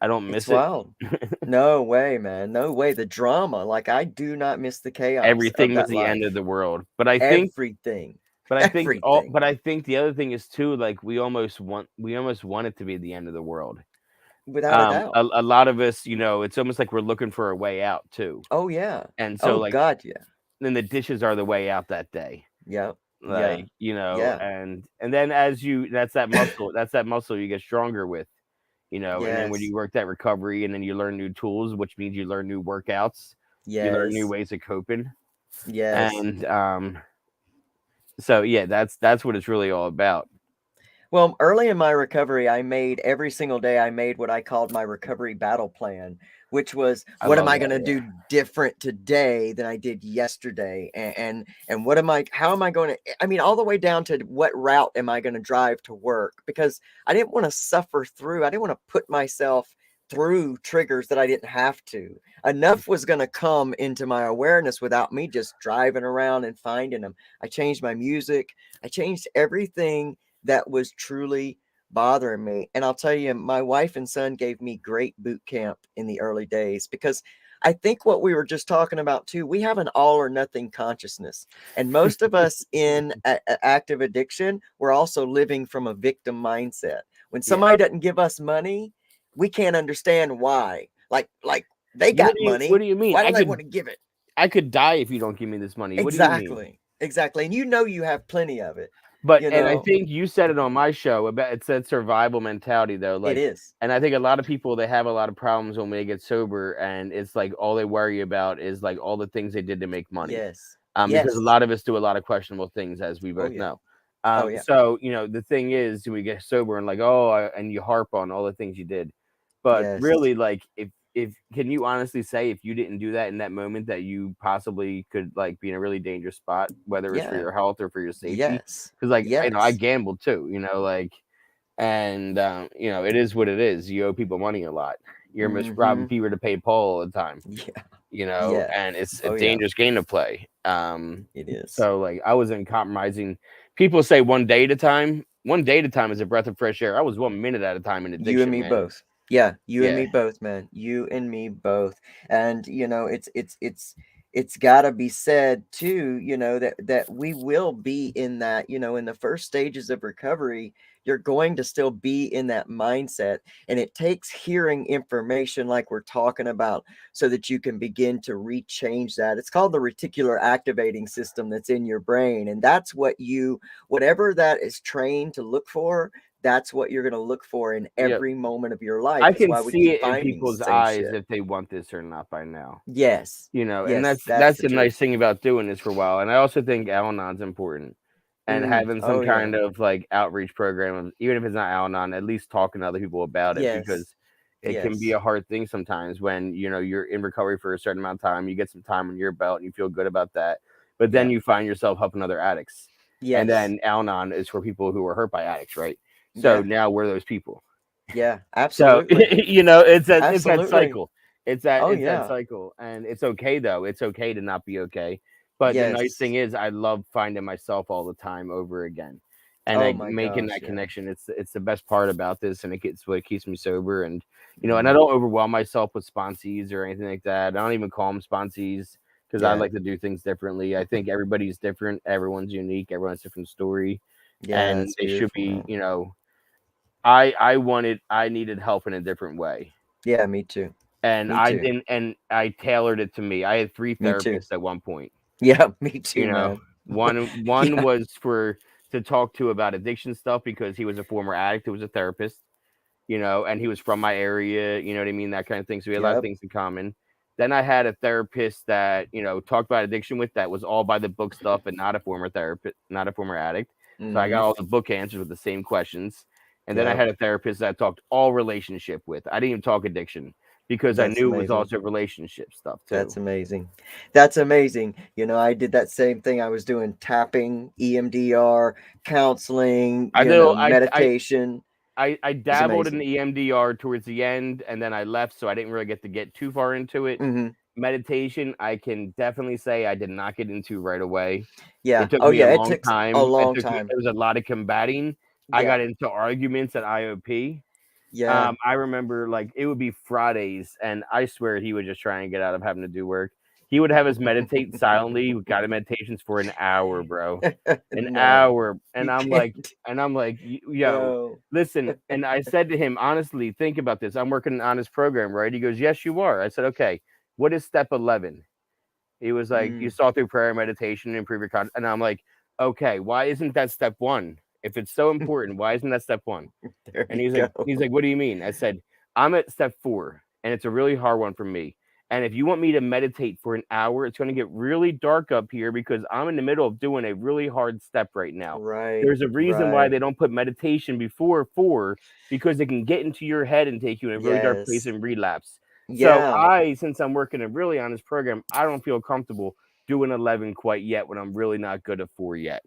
[SPEAKER 1] It's
[SPEAKER 2] miss it.
[SPEAKER 1] wild. No way, man. No way. The drama. Like, I do not miss the chaos of
[SPEAKER 2] Everything was
[SPEAKER 1] that
[SPEAKER 2] the end of
[SPEAKER 1] life.
[SPEAKER 2] the world.
[SPEAKER 1] Everything. Everything.
[SPEAKER 2] But I think the other thing is too, like we almost want it to be the end of the world.
[SPEAKER 1] Without a doubt.
[SPEAKER 2] A lot of us, it's almost like we're looking for a way out too.
[SPEAKER 1] Oh, yeah.
[SPEAKER 2] And so
[SPEAKER 1] Oh,
[SPEAKER 2] like
[SPEAKER 1] God, yeah.
[SPEAKER 2] then the dishes are the way out that day.
[SPEAKER 1] Yep. Yeah.
[SPEAKER 2] Like,
[SPEAKER 1] Yeah.
[SPEAKER 2] and then as you that's that muscle you get stronger with, and then when
[SPEAKER 1] Yes.
[SPEAKER 2] you work that recovery and then you learn new tools, which means you learn new workouts, you learn new
[SPEAKER 1] Yes.
[SPEAKER 2] ways of coping.
[SPEAKER 1] Yes.
[SPEAKER 2] And so yeah, that's what it's really all about.
[SPEAKER 1] Well, early in my recovery, I made every single day, I made what I called my recovery battle plan, which was,
[SPEAKER 2] I
[SPEAKER 1] what am
[SPEAKER 2] love
[SPEAKER 1] I
[SPEAKER 2] that,
[SPEAKER 1] going to
[SPEAKER 2] yeah.
[SPEAKER 1] do different today than I did yesterday? And what am I, how am I going to, I mean, all the way down to what route am I going to drive to work? Because I didn't want to suffer through, I didn't want to put myself through triggers that I didn't have to. Enough was going to come into my awareness without me just driving around and finding them. I changed my music. I changed everything that was truly bothering me. And I'll tell you, my wife and son gave me great boot camp in the early days because I think what we were just talking about too, we have an all or nothing consciousness. And most of us in active addiction, we're also living from a victim mindset. When
[SPEAKER 2] Yeah.
[SPEAKER 1] somebody doesn't give us money, we can't understand why. Like they got
[SPEAKER 2] What
[SPEAKER 1] money.
[SPEAKER 2] do you mean?
[SPEAKER 1] Why don't they want to give it?
[SPEAKER 2] I could die if you don't give me this money. What do you mean?
[SPEAKER 1] Exactly. Exactly. And you have plenty of it,
[SPEAKER 2] But
[SPEAKER 1] you
[SPEAKER 2] and I
[SPEAKER 1] know.
[SPEAKER 2] think you said it on my show about it said survival mentality though.
[SPEAKER 1] It
[SPEAKER 2] Like,
[SPEAKER 1] is.
[SPEAKER 2] and I think a lot of people they have a lot of problems when they get sober, and it's like all they worry about is like all the things they did to make money.
[SPEAKER 1] Yes.
[SPEAKER 2] Because a
[SPEAKER 1] Yes.
[SPEAKER 2] lot of us do a lot of questionable things, as we
[SPEAKER 1] Oh
[SPEAKER 2] both
[SPEAKER 1] yeah.
[SPEAKER 2] know.
[SPEAKER 1] Oh yeah.
[SPEAKER 2] So the thing is, we get sober and like, and you harp on all the things you did, but
[SPEAKER 1] Yes.
[SPEAKER 2] really, like, if can you honestly say if you didn't do that in that moment that you possibly could like be in a really dangerous spot, whether it's for
[SPEAKER 1] Yeah.
[SPEAKER 2] your health or for your safety?
[SPEAKER 1] Yes.
[SPEAKER 2] Because like I
[SPEAKER 1] Yes.
[SPEAKER 2] gambled too, like, and it is what it is. You owe people money a lot. You're almost robbing
[SPEAKER 1] Mm-hmm.
[SPEAKER 2] people to pay Paul all the time,
[SPEAKER 1] Yeah. Yeah.
[SPEAKER 2] and it's a
[SPEAKER 1] Oh yeah.
[SPEAKER 2] dangerous game to play.
[SPEAKER 1] It is.
[SPEAKER 2] So like I wasn't compromising. People say one day at a time. One day at a time is a breath of fresh air. I was 1 minute at a time in
[SPEAKER 1] You and
[SPEAKER 2] addiction,
[SPEAKER 1] me
[SPEAKER 2] man.
[SPEAKER 1] both. Yeah, you and
[SPEAKER 2] Yeah.
[SPEAKER 1] me both, man. You and me both. And it's got to be said too, that we will be in that, in the first stages of recovery, you're going to still be in that mindset, and it takes hearing information like we're talking about so that you can begin to rechange that. It's called the reticular activating system that's in your brain, and that's whatever that is trained to look for, that's what you're going to look for in
[SPEAKER 2] Yep.
[SPEAKER 1] every moment of your life.
[SPEAKER 2] I
[SPEAKER 1] That's
[SPEAKER 2] can
[SPEAKER 1] why we
[SPEAKER 2] see
[SPEAKER 1] keep
[SPEAKER 2] it in
[SPEAKER 1] finding the
[SPEAKER 2] people's
[SPEAKER 1] same
[SPEAKER 2] eyes
[SPEAKER 1] shit.
[SPEAKER 2] if they want this or not by now.
[SPEAKER 1] Yes.
[SPEAKER 2] And
[SPEAKER 1] Yes, that's
[SPEAKER 2] that's
[SPEAKER 1] the
[SPEAKER 2] the nice
[SPEAKER 1] truth.
[SPEAKER 2] thing about doing this for a while. And I also think Al-Anon's important. And having some
[SPEAKER 1] Oh yeah.
[SPEAKER 2] kind of like outreach program, even if it's not Al-Anon, at least talking to other people about it,
[SPEAKER 1] Yes.
[SPEAKER 2] because It can be
[SPEAKER 1] Yes.
[SPEAKER 2] a hard thing sometimes when you're in recovery for a certain amount of time. You get some time on your belt, and you feel good about that. But then
[SPEAKER 1] Yeah.
[SPEAKER 2] you find yourself helping other addicts, and
[SPEAKER 1] Yes.
[SPEAKER 2] then Al-Anon is for people who are hurt by addicts, right? So
[SPEAKER 1] Yeah.
[SPEAKER 2] now we're those people.
[SPEAKER 1] Yeah.
[SPEAKER 2] So
[SPEAKER 1] Absolutely.
[SPEAKER 2] it's that
[SPEAKER 1] Absolutely.
[SPEAKER 2] cycle. It's that
[SPEAKER 1] Oh
[SPEAKER 2] it's that
[SPEAKER 1] yeah.
[SPEAKER 2] cycle, and it's okay though. It's okay to not be okay. But the nice
[SPEAKER 1] Yes.
[SPEAKER 2] thing is, I love finding myself all the time over again, and
[SPEAKER 1] Oh
[SPEAKER 2] like
[SPEAKER 1] my
[SPEAKER 2] making
[SPEAKER 1] gosh.
[SPEAKER 2] that
[SPEAKER 1] Yeah.
[SPEAKER 2] connection. It's the best part about this, and it's what keeps me sober. And I
[SPEAKER 1] Mhm.
[SPEAKER 2] don't overwhelm myself with sponsees or anything like that. I don't even call them sponsees because I
[SPEAKER 1] Yeah.
[SPEAKER 2] like to do things differently. I think everybody's different. Everyone's unique. Everyone's different story,
[SPEAKER 1] Yeah.
[SPEAKER 2] and
[SPEAKER 1] That's
[SPEAKER 2] they should
[SPEAKER 1] beautiful,
[SPEAKER 2] be.
[SPEAKER 1] man.
[SPEAKER 2] I needed help in a different way,
[SPEAKER 1] Yeah. Me too.
[SPEAKER 2] and
[SPEAKER 1] Me
[SPEAKER 2] I
[SPEAKER 1] too.
[SPEAKER 2] didn't, and I tailored it to me. I had three
[SPEAKER 1] Me too.
[SPEAKER 2] therapists at one point.
[SPEAKER 1] Yeah. Me
[SPEAKER 2] You
[SPEAKER 1] too,
[SPEAKER 2] know,
[SPEAKER 1] man.
[SPEAKER 2] one
[SPEAKER 1] Yeah.
[SPEAKER 2] was for to talk to about addiction stuff because he was a former addict who was a therapist. And he was from my area, you know what I mean, that kind of thing. So we had a lot of
[SPEAKER 1] Yep.
[SPEAKER 2] things in common. Then I had a therapist that talked about addiction with that was all by the book stuff and not a former therapist, not a former addict. So I got
[SPEAKER 1] Mhm.
[SPEAKER 2] all the book answers with the same questions. And then I
[SPEAKER 1] Yep.
[SPEAKER 2] had a therapist that I talked all relationship with. I didn't even talk addiction because I
[SPEAKER 1] That's
[SPEAKER 2] knew it was
[SPEAKER 1] amazing.
[SPEAKER 2] also relationship stuff
[SPEAKER 1] That's
[SPEAKER 2] too.
[SPEAKER 1] amazing. That's amazing. I did that same thing. I was doing tapping, EMDR, counseling,
[SPEAKER 2] I know
[SPEAKER 1] meditation.
[SPEAKER 2] I
[SPEAKER 1] It was
[SPEAKER 2] dabbled in
[SPEAKER 1] amazing.
[SPEAKER 2] the EMDR towards the end, and then I left, so I didn't really get too far into it.
[SPEAKER 1] Mhm.
[SPEAKER 2] Meditation, I can definitely say I did not get into right away.
[SPEAKER 1] Yeah.
[SPEAKER 2] It took
[SPEAKER 1] Oh
[SPEAKER 2] me a
[SPEAKER 1] yeah, it
[SPEAKER 2] long
[SPEAKER 1] took a
[SPEAKER 2] time.
[SPEAKER 1] long time.
[SPEAKER 2] There was a lot of combating. I
[SPEAKER 1] Yeah.
[SPEAKER 2] got into arguments at IOP.
[SPEAKER 1] Yeah.
[SPEAKER 2] I remember like it would be Fridays, and I swear he would just try and get out of having to do work. He would have us meditate silently. We got meditations for an hour, bro, an
[SPEAKER 1] No,
[SPEAKER 2] hour,
[SPEAKER 1] you can't.
[SPEAKER 2] and I'm like, yo,
[SPEAKER 1] No.
[SPEAKER 2] listen. And I said to him, honestly, think about this. I'm working on this program, right? He goes, yes, you are. I said, okay. What is step 11? He was like, you
[SPEAKER 1] Mm,
[SPEAKER 2] saw through prayer, meditation, and improve your con. And I'm like, okay, why isn't that step one? If it's so important, why isn't that step one?
[SPEAKER 1] there
[SPEAKER 2] And
[SPEAKER 1] you go.
[SPEAKER 2] he's like, what do you mean? I said, I'm at step 4, and it's a really hard one for me. And if you want me to meditate for an hour, it's going to get really dark up here because I'm in the middle of doing a really hard step right now.
[SPEAKER 1] Right.
[SPEAKER 2] There's a reason why
[SPEAKER 1] Right.
[SPEAKER 2] they don't put meditation before 4 because it can get into your head and take you in a really dark place
[SPEAKER 1] Yes.
[SPEAKER 2] and relapse. So
[SPEAKER 1] Yeah.
[SPEAKER 2] since I'm working a really on this program, I don't feel comfortable doing 11 quite yet when I'm really not good at 4 yet.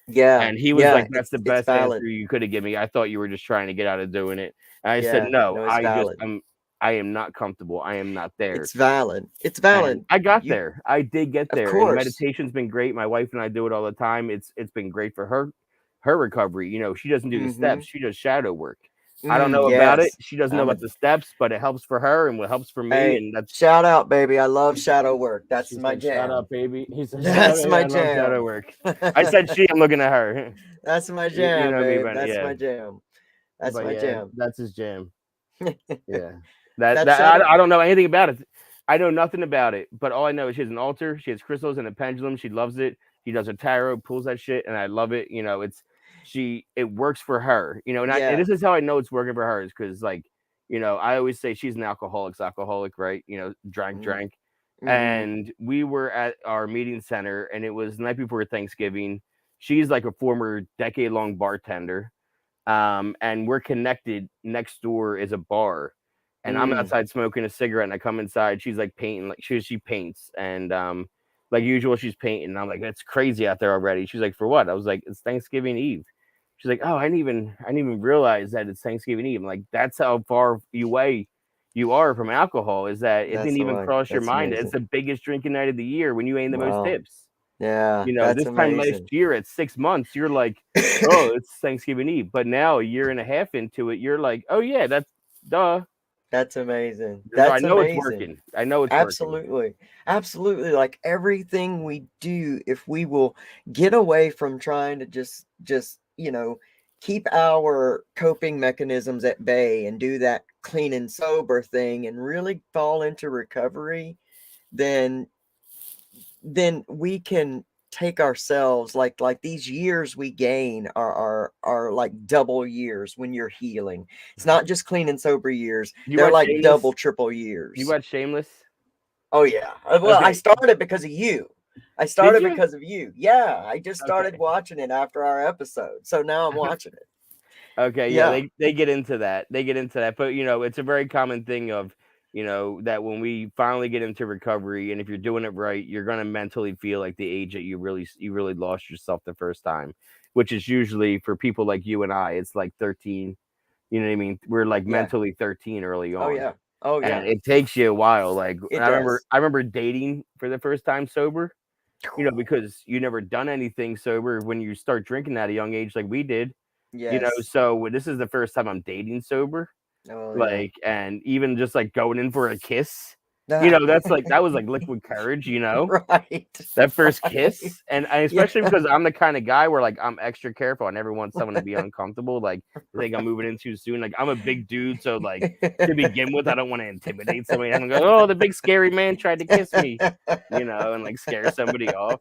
[SPEAKER 1] Yeah.
[SPEAKER 2] And he was
[SPEAKER 1] Yeah.
[SPEAKER 2] like, "That's the
[SPEAKER 1] It's
[SPEAKER 2] best answer
[SPEAKER 1] valid.
[SPEAKER 2] you could have given me. I thought you were just trying to get out of doing it." And I said,
[SPEAKER 1] Yeah.
[SPEAKER 2] "No,
[SPEAKER 1] No, it's valid.
[SPEAKER 2] I am not comfortable. I am not there."
[SPEAKER 1] It's valid. It's
[SPEAKER 2] And
[SPEAKER 1] valid.
[SPEAKER 2] I got
[SPEAKER 1] You
[SPEAKER 2] there. I did get
[SPEAKER 1] Of
[SPEAKER 2] there. And
[SPEAKER 1] course.
[SPEAKER 2] meditation's been great. My wife and I do it all the time. It's been great for her recovery. She doesn't do the
[SPEAKER 1] Mhm.
[SPEAKER 2] steps. She does shadow work. I don't know about it.
[SPEAKER 1] Yes.
[SPEAKER 2] She doesn't know
[SPEAKER 1] I'm a
[SPEAKER 2] about the steps, but it helps for her and what helps for me.
[SPEAKER 1] Hey,
[SPEAKER 2] And that's
[SPEAKER 1] shout out, baby. I love shadow work. That's
[SPEAKER 2] she
[SPEAKER 1] my
[SPEAKER 2] said, "Shout
[SPEAKER 1] jam.
[SPEAKER 2] out, baby." He said, "Shout out,
[SPEAKER 1] That's
[SPEAKER 2] baby.
[SPEAKER 1] my
[SPEAKER 2] I love shadow
[SPEAKER 1] jam.
[SPEAKER 2] work." I said, "She." I'm looking at her.
[SPEAKER 1] That's my
[SPEAKER 2] You
[SPEAKER 1] jam,
[SPEAKER 2] know me,
[SPEAKER 1] babe.
[SPEAKER 2] but
[SPEAKER 1] That's
[SPEAKER 2] yeah.
[SPEAKER 1] my jam. That's
[SPEAKER 2] But
[SPEAKER 1] my
[SPEAKER 2] yeah,
[SPEAKER 1] jam.
[SPEAKER 2] that's his jam. Yeah. That
[SPEAKER 1] That
[SPEAKER 2] that
[SPEAKER 1] shadow
[SPEAKER 2] I don't know anything about it. I know nothing about it, but all I know is she has an altar, she has crystals and a pendulum. She loves it. She does her tarot, pulls that shit, and I love it. It works for her. And
[SPEAKER 1] Yeah.
[SPEAKER 2] this is how I know it's working for her is because I always say she's an alcoholic, right? Drank,
[SPEAKER 1] Mhm.
[SPEAKER 2] drank.
[SPEAKER 1] Mhm.
[SPEAKER 2] And we were at our meeting center, and it was the night before Thanksgiving. She's like a former decade-long bartender, and we're connected. Next door is a bar, and I'm
[SPEAKER 1] Mm.
[SPEAKER 2] outside smoking a cigarette, and I come inside. She's like painting, like she paints, and like usual, she's painting. And I'm like, that's crazy out there already. She's like, for what? I was like, it's Thanksgiving Eve. She's like, oh, I didn't even realize that it's Thanksgiving Eve. I'm like, that's how far you are from alcohol. Is that it
[SPEAKER 1] That's
[SPEAKER 2] didn't even
[SPEAKER 1] why.
[SPEAKER 2] cross your
[SPEAKER 1] That's
[SPEAKER 2] mind? It's
[SPEAKER 1] amazing.
[SPEAKER 2] the biggest drinking night of the year when you ain't the most
[SPEAKER 1] Wow.
[SPEAKER 2] tips.
[SPEAKER 1] Yeah, that's
[SPEAKER 2] This time last
[SPEAKER 1] amazing.
[SPEAKER 2] year at 6 months, you're like, oh, it's Thanksgiving Eve. But now a year and a half into it, you're like, oh yeah, that's duh.
[SPEAKER 1] That's amazing.
[SPEAKER 2] So I
[SPEAKER 1] That's
[SPEAKER 2] know it's
[SPEAKER 1] amazing.
[SPEAKER 2] working. I know it's working.
[SPEAKER 1] Absolutely. Absolutely. Like everything we do, if we will get away from trying to just keep our coping mechanisms at bay and do that clean and sober thing and really fall into recovery, then we can take ourselves like these years we gain are like double years when you're healing. It's not just clean and sober years.
[SPEAKER 2] You
[SPEAKER 1] They're
[SPEAKER 2] watch
[SPEAKER 1] like double,
[SPEAKER 2] Shameless?
[SPEAKER 1] triple
[SPEAKER 2] You
[SPEAKER 1] years.
[SPEAKER 2] watch Shameless?
[SPEAKER 1] Oh yeah. Well, I
[SPEAKER 2] Okay.
[SPEAKER 1] started because of you. I
[SPEAKER 2] Did
[SPEAKER 1] started
[SPEAKER 2] you?
[SPEAKER 1] because of you. Yeah, I just started
[SPEAKER 2] Okay.
[SPEAKER 1] watching it after our episode. So now I'm watching it.
[SPEAKER 2] Okay, yeah,
[SPEAKER 1] Yeah.
[SPEAKER 2] they get into that. They get into that. But it's a very common thing of, that when we finally get into recovery, and if you're doing it right, you're gonna mentally feel like the age that you really lost yourself the first time, which is usually for people like you and I, it's like 13. You know what I mean? We're like
[SPEAKER 1] Yeah.
[SPEAKER 2] mentally 13 early
[SPEAKER 1] Oh
[SPEAKER 2] on.
[SPEAKER 1] yeah. Oh
[SPEAKER 2] And
[SPEAKER 1] yeah.
[SPEAKER 2] it takes you a while. Like
[SPEAKER 1] It
[SPEAKER 2] I remember
[SPEAKER 1] does.
[SPEAKER 2] I remember dating for the first time sober, because you never done anything sober when you start drinking at a young age like we did.
[SPEAKER 1] Yes.
[SPEAKER 2] So this is the first time I'm dating sober,
[SPEAKER 1] Oh yeah.
[SPEAKER 2] like, and even just like going in for a kiss, that was like liquid courage,
[SPEAKER 1] Right.
[SPEAKER 2] that first
[SPEAKER 1] Right.
[SPEAKER 2] kiss. And
[SPEAKER 1] Yeah.
[SPEAKER 2] especially because I'm the kind of guy where like I'm extra careful. I never want someone to be uncomfortable, like I think I'm moving in too soon. Like I'm a big dude, so like to begin with, I don't want to intimidate somebody. I'm gonna go, oh, the big scary man tried to kiss me, and like scare somebody off.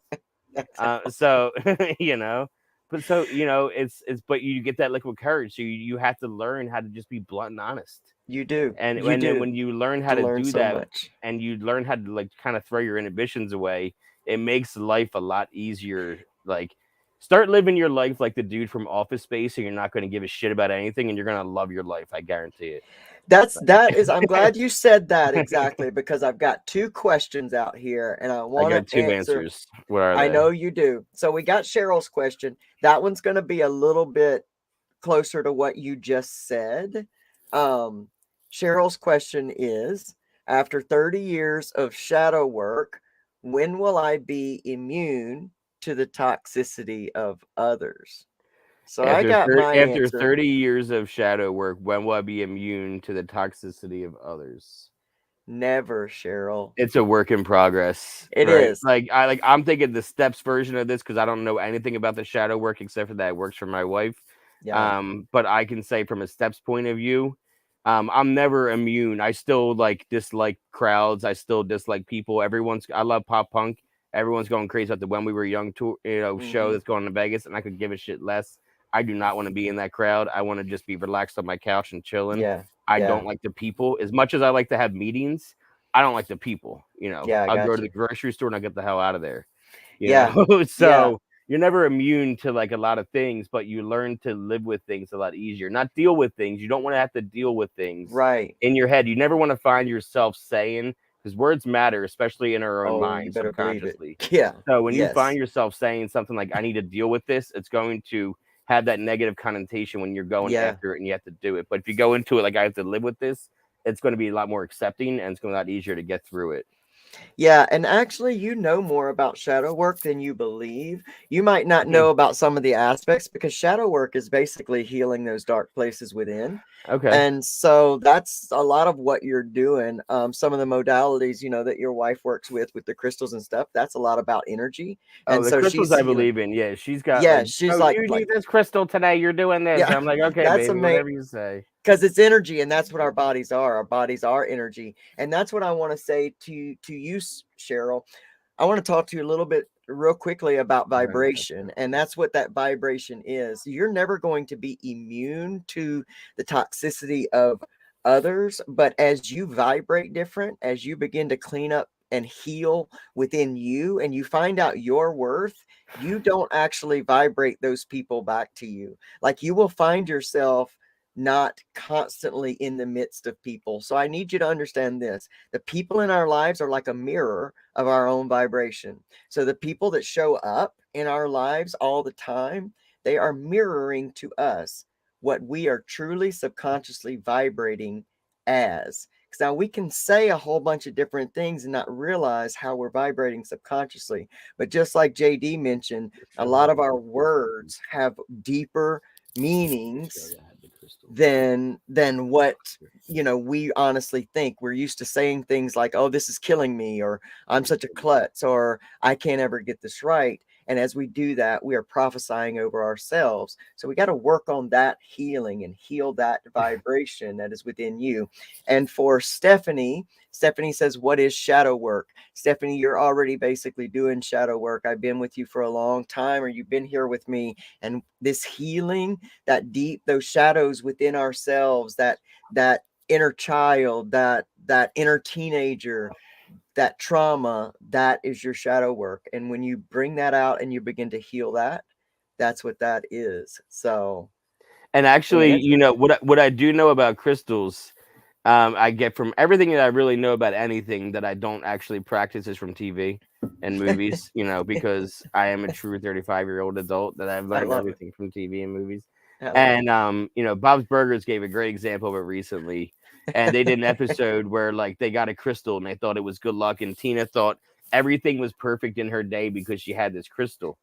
[SPEAKER 2] So you know, but so it's but you get that liquid courage, so you have to learn how to just be blunt and honest.
[SPEAKER 1] You do. You
[SPEAKER 2] And then
[SPEAKER 1] do.
[SPEAKER 2] when you learn how
[SPEAKER 1] To
[SPEAKER 2] to
[SPEAKER 1] learn
[SPEAKER 2] do
[SPEAKER 1] so
[SPEAKER 2] that,
[SPEAKER 1] much.
[SPEAKER 2] and you learn how to like kind of throw your inhibitions away, it makes life a lot easier. Like start living your life like the dude from Office Space, and you're not going to give a shit about anything, and you're going to love your life. I guarantee it.
[SPEAKER 1] I'm glad you said that exactly because I've got two questions out here and I
[SPEAKER 2] I
[SPEAKER 1] want
[SPEAKER 2] got
[SPEAKER 1] to
[SPEAKER 2] two
[SPEAKER 1] answer.
[SPEAKER 2] answers. What are
[SPEAKER 1] I
[SPEAKER 2] they?
[SPEAKER 1] know you do. So we got Cheryl's question. That one's going to be a little bit closer to what you just said. Um, Cheryl's question is, after 30 years of shadow work, when will I be immune to the toxicity of others? So I got my
[SPEAKER 2] After
[SPEAKER 1] answer.
[SPEAKER 2] 30 years of shadow work, when will I be immune to the toxicity of others?
[SPEAKER 1] Never, Cheryl.
[SPEAKER 2] It's a work in progress,
[SPEAKER 1] It
[SPEAKER 2] right?
[SPEAKER 1] is.
[SPEAKER 2] I'm thinking the steps version of this because I don't know anything about the shadow work except for that it works for my wife.
[SPEAKER 1] Yeah.
[SPEAKER 2] But I can say from a steps point of view, I'm never immune. I still like dislike crowds. I still dislike people. I love pop punk. Everyone's going crazy about the When We Were Young tour, show
[SPEAKER 1] Hmm.
[SPEAKER 2] that's going to Vegas, and I could give a shit less. I do not want to be in that crowd. I want to just be relaxed on my couch and chilling.
[SPEAKER 1] Yeah.
[SPEAKER 2] I
[SPEAKER 1] Yeah.
[SPEAKER 2] don't like the people as much as I like to have meetings. I don't like the people.
[SPEAKER 1] Yeah. I
[SPEAKER 2] I'll go
[SPEAKER 1] got
[SPEAKER 2] to the
[SPEAKER 1] you.
[SPEAKER 2] grocery store and I'll get the hell out of there.
[SPEAKER 1] Yeah. Yeah.
[SPEAKER 2] So you're never immune to like a lot of things, but you learn to live with things a lot easier. Not deal with things. You don't want to have to deal with things
[SPEAKER 1] Right.
[SPEAKER 2] in your head. You never want to find yourself saying, because words matter, especially in our own
[SPEAKER 1] Oh, you
[SPEAKER 2] mind
[SPEAKER 1] better believe it.
[SPEAKER 2] subconsciously.
[SPEAKER 1] Yeah.
[SPEAKER 2] So when you find
[SPEAKER 1] Yes.
[SPEAKER 2] yourself saying something like, I need to deal with this, it's going to have that negative connotation when you're going
[SPEAKER 1] Yeah.
[SPEAKER 2] after it and you have to do it. But if you go into it like I have to live with this, it's going to be a lot more accepting and it's going to be a lot easier to get through it.
[SPEAKER 1] Yeah, and actually, you know more about shadow work than you believe. You might not
[SPEAKER 2] Mhm.
[SPEAKER 1] know about some of the aspects because shadow work is basically healing those dark places within.
[SPEAKER 2] Okay.
[SPEAKER 1] And so that's a lot of what you're doing. Some of the modalities, that your wife works with the crystals and stuff, that's a lot about energy.
[SPEAKER 2] Oh,
[SPEAKER 1] And
[SPEAKER 2] the
[SPEAKER 1] so
[SPEAKER 2] crystals
[SPEAKER 1] she's
[SPEAKER 2] I
[SPEAKER 1] healing.
[SPEAKER 2] believe in. Yeah, she's got
[SPEAKER 1] Yeah,
[SPEAKER 2] like,
[SPEAKER 1] she's
[SPEAKER 2] oh,
[SPEAKER 1] like,
[SPEAKER 2] you need this crystal today. You're doing this.
[SPEAKER 1] yeah,
[SPEAKER 2] I'm like, okay,
[SPEAKER 1] that's
[SPEAKER 2] baby,
[SPEAKER 1] amazing.
[SPEAKER 2] whatever you say.
[SPEAKER 1] Because it's energy and that's what our bodies are. Our bodies are energy. And that's what I want to say to you, Cheryl. I want to talk to you a little bit real quickly about vibration. And that's what that vibration is. You're never going to be immune to the toxicity of others. But as you vibrate different, as you begin to clean up and heal within you, and you find out your worth, you don't actually vibrate those people back to you. Like you will find yourself not constantly in the midst of people. So I need you to understand this. The people in our lives are like a mirror of our own vibration. So the people that show up in our lives all the time, they are mirroring to us what we are truly subconsciously vibrating as. Because now we can say a whole bunch of different things and not realize how we're vibrating subconsciously. But just like JD mentioned, a lot of our words have deeper meanings than what we honestly think. We're used to saying things like, oh, this is killing me, or I'm such a klutz, or I can't ever get this right. And as we do that, we are prophesying over ourselves. So we got to work on that healing and heal that vibration that is within you. And for Stephanie says, what is shadow work? Stephanie, you're already basically doing shadow work. I've been with you for a long time, or you've been here with me. And this healing, that deep, those shadows within ourselves, that inner child, that inner teenager, that trauma, that is your shadow work. And when you bring that out and you begin to heal that, that's what that is. So
[SPEAKER 2] And actually,
[SPEAKER 1] Imagine.
[SPEAKER 2] what I do know about crystals, I get from everything that I really know about anything that I don't actually practice is from TV and movies. Because I am a true 35-year-old adult that I've
[SPEAKER 1] I
[SPEAKER 2] learned
[SPEAKER 1] love it.
[SPEAKER 2] everything from TV and movies.
[SPEAKER 1] I love
[SPEAKER 2] And Bob's Burgers gave a great example of it recently, and they did an
[SPEAKER 1] it.
[SPEAKER 2] episode where like they got a crystal and they thought it was good luck, and Tina thought everything was perfect in her day because she had this crystal,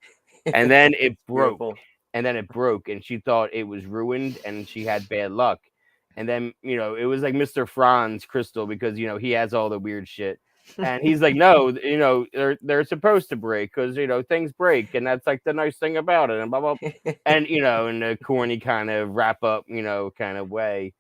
[SPEAKER 2] and then it broke,
[SPEAKER 1] Beautiful.
[SPEAKER 2] and she thought it was ruined and she had bad luck. And then it was like Mr. Franz crystal because he has all the weird shit. And he's like, no, they're supposed to break because things break, and that's like the nice thing about it, and blah blah. And in a corny kind of wrap up, kind of way.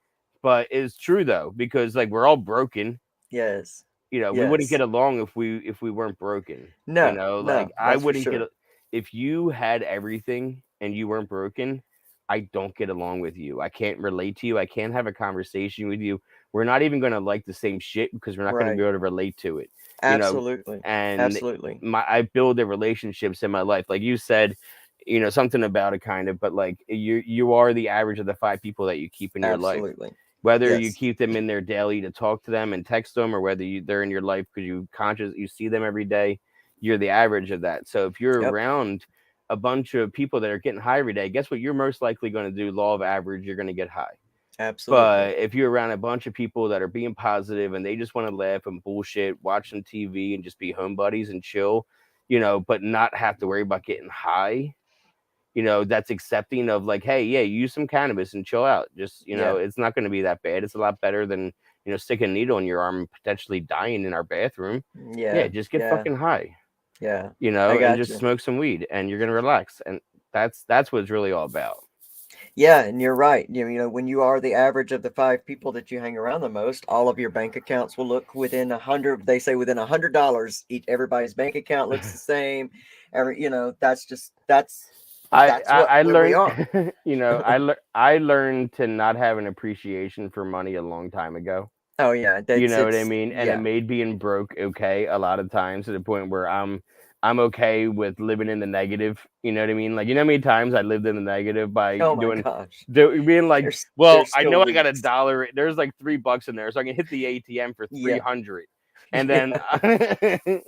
[SPEAKER 2] But it's true though, because like we're all broken.
[SPEAKER 1] Yes.
[SPEAKER 2] We wouldn't get
[SPEAKER 1] Yes.
[SPEAKER 2] along if we weren't broken.
[SPEAKER 1] No,
[SPEAKER 2] Like
[SPEAKER 1] no,
[SPEAKER 2] I
[SPEAKER 1] that's for
[SPEAKER 2] wouldn't
[SPEAKER 1] sure.
[SPEAKER 2] if you had everything and you weren't broken. I don't get along with you. I can't relate to you. I can't have a conversation with you. We're not even going to like the same shit because we're not going to be
[SPEAKER 1] Right.
[SPEAKER 2] able to relate to it. You know,
[SPEAKER 1] Absolutely.
[SPEAKER 2] and
[SPEAKER 1] Absolutely.
[SPEAKER 2] I build the relationships in my life. Like you said, something about it kind of, but like you are the average of the 5 people that you keep in your life,
[SPEAKER 1] Absolutely.
[SPEAKER 2] whether you
[SPEAKER 1] Yes.
[SPEAKER 2] keep them in there daily to talk to them and text them, or whether they're in your life because you see them every day. You're the average of that. So if you're
[SPEAKER 1] Yep.
[SPEAKER 2] around a bunch of people that are getting high every day, guess what you're most likely going to do? Law of average, you're going to get high.
[SPEAKER 1] Absolutely.
[SPEAKER 2] But if you're around a bunch of people that are being positive and they just want to laugh and bullshit, watch some TV and just be home buddies and chill, but not have to worry about getting high, that's accepting of like, hey, yeah, use some cannabis and chill out. Just,
[SPEAKER 1] Yeah.
[SPEAKER 2] it's not going to be that bad. It's a lot better than, sticking a needle in your arm and potentially dying in our bathroom. Yeah,
[SPEAKER 1] Yeah.
[SPEAKER 2] just get
[SPEAKER 1] Yeah.
[SPEAKER 2] fucking high,
[SPEAKER 1] Yeah. I
[SPEAKER 2] and
[SPEAKER 1] got
[SPEAKER 2] just
[SPEAKER 1] you.
[SPEAKER 2] smoke some weed and you're going to relax. And that's what it's really all about.
[SPEAKER 1] Yeah, and you're right. When you are the average of the 5 people that you hang around the most, all of your bank accounts will look within 100. They say within $100. Each everybody's bank account looks the same. That's just that's what
[SPEAKER 2] I
[SPEAKER 1] where we
[SPEAKER 2] learned,
[SPEAKER 1] are.
[SPEAKER 2] I learned to not have an appreciation for money a long time ago.
[SPEAKER 1] Oh yeah,
[SPEAKER 2] You
[SPEAKER 1] that's
[SPEAKER 2] know what I
[SPEAKER 1] it's
[SPEAKER 2] mean? And it
[SPEAKER 1] yeah.
[SPEAKER 2] made being broke okay a lot of times, to the point where I'm okay with living in the negative. You know what I mean? Like, how many times I lived in the negative by
[SPEAKER 1] Oh my gosh.
[SPEAKER 2] being like, well,
[SPEAKER 1] There's
[SPEAKER 2] I
[SPEAKER 1] still
[SPEAKER 2] know I got
[SPEAKER 1] weeks.
[SPEAKER 2] $1. There's like $3 in there, so I can hit the ATM for
[SPEAKER 1] Yeah.
[SPEAKER 2] 300, and
[SPEAKER 1] Yeah.
[SPEAKER 2] then and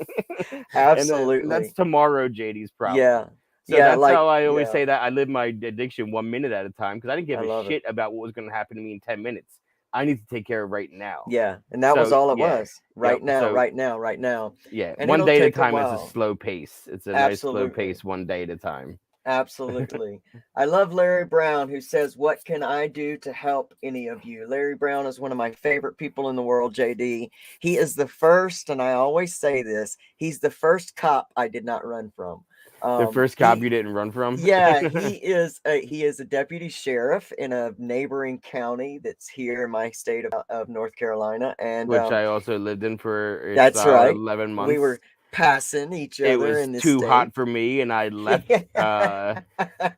[SPEAKER 2] that's
[SPEAKER 1] Absolutely.
[SPEAKER 2] tomorrow JD's problem.
[SPEAKER 1] Yeah.
[SPEAKER 2] So
[SPEAKER 1] Yeah,
[SPEAKER 2] that's
[SPEAKER 1] like
[SPEAKER 2] how I always
[SPEAKER 1] yeah.
[SPEAKER 2] say that I live my addiction 1 minute at a time, because I didn't
[SPEAKER 1] I
[SPEAKER 2] give a
[SPEAKER 1] love it.
[SPEAKER 2] shit about what was going to happen to me in 10 minutes. I need to take care of right now.
[SPEAKER 1] Yeah, and that was
[SPEAKER 2] So
[SPEAKER 1] all it
[SPEAKER 2] yeah,
[SPEAKER 1] was.
[SPEAKER 2] yep.
[SPEAKER 1] Right now,
[SPEAKER 2] So
[SPEAKER 1] right now, right now.
[SPEAKER 2] yeah,
[SPEAKER 1] And
[SPEAKER 2] one
[SPEAKER 1] it'll
[SPEAKER 2] day at a
[SPEAKER 1] take a
[SPEAKER 2] time is a
[SPEAKER 1] while.
[SPEAKER 2] slow pace. It's a nice slow
[SPEAKER 1] Absolutely.
[SPEAKER 2] pace, one day at a time.
[SPEAKER 1] Absolutely. I love Larry Brown, who says, "What can I do to help any of you?" Larry Brown is one of my favorite people in the world, JD. He is the first, and I always say this, he's the first cop I did not run from.
[SPEAKER 2] The first cop
[SPEAKER 1] He
[SPEAKER 2] you didn't run from,
[SPEAKER 1] Yeah, he is a deputy sheriff in a neighboring county that's here in my state of North Carolina, and
[SPEAKER 2] which I also lived in for a
[SPEAKER 1] that's
[SPEAKER 2] solid
[SPEAKER 1] right.
[SPEAKER 2] 11
[SPEAKER 1] We
[SPEAKER 2] months.
[SPEAKER 1] were passing each
[SPEAKER 2] It
[SPEAKER 1] other
[SPEAKER 2] was
[SPEAKER 1] in this
[SPEAKER 2] too
[SPEAKER 1] state.
[SPEAKER 2] hot for me, and I left.
[SPEAKER 1] Yeah.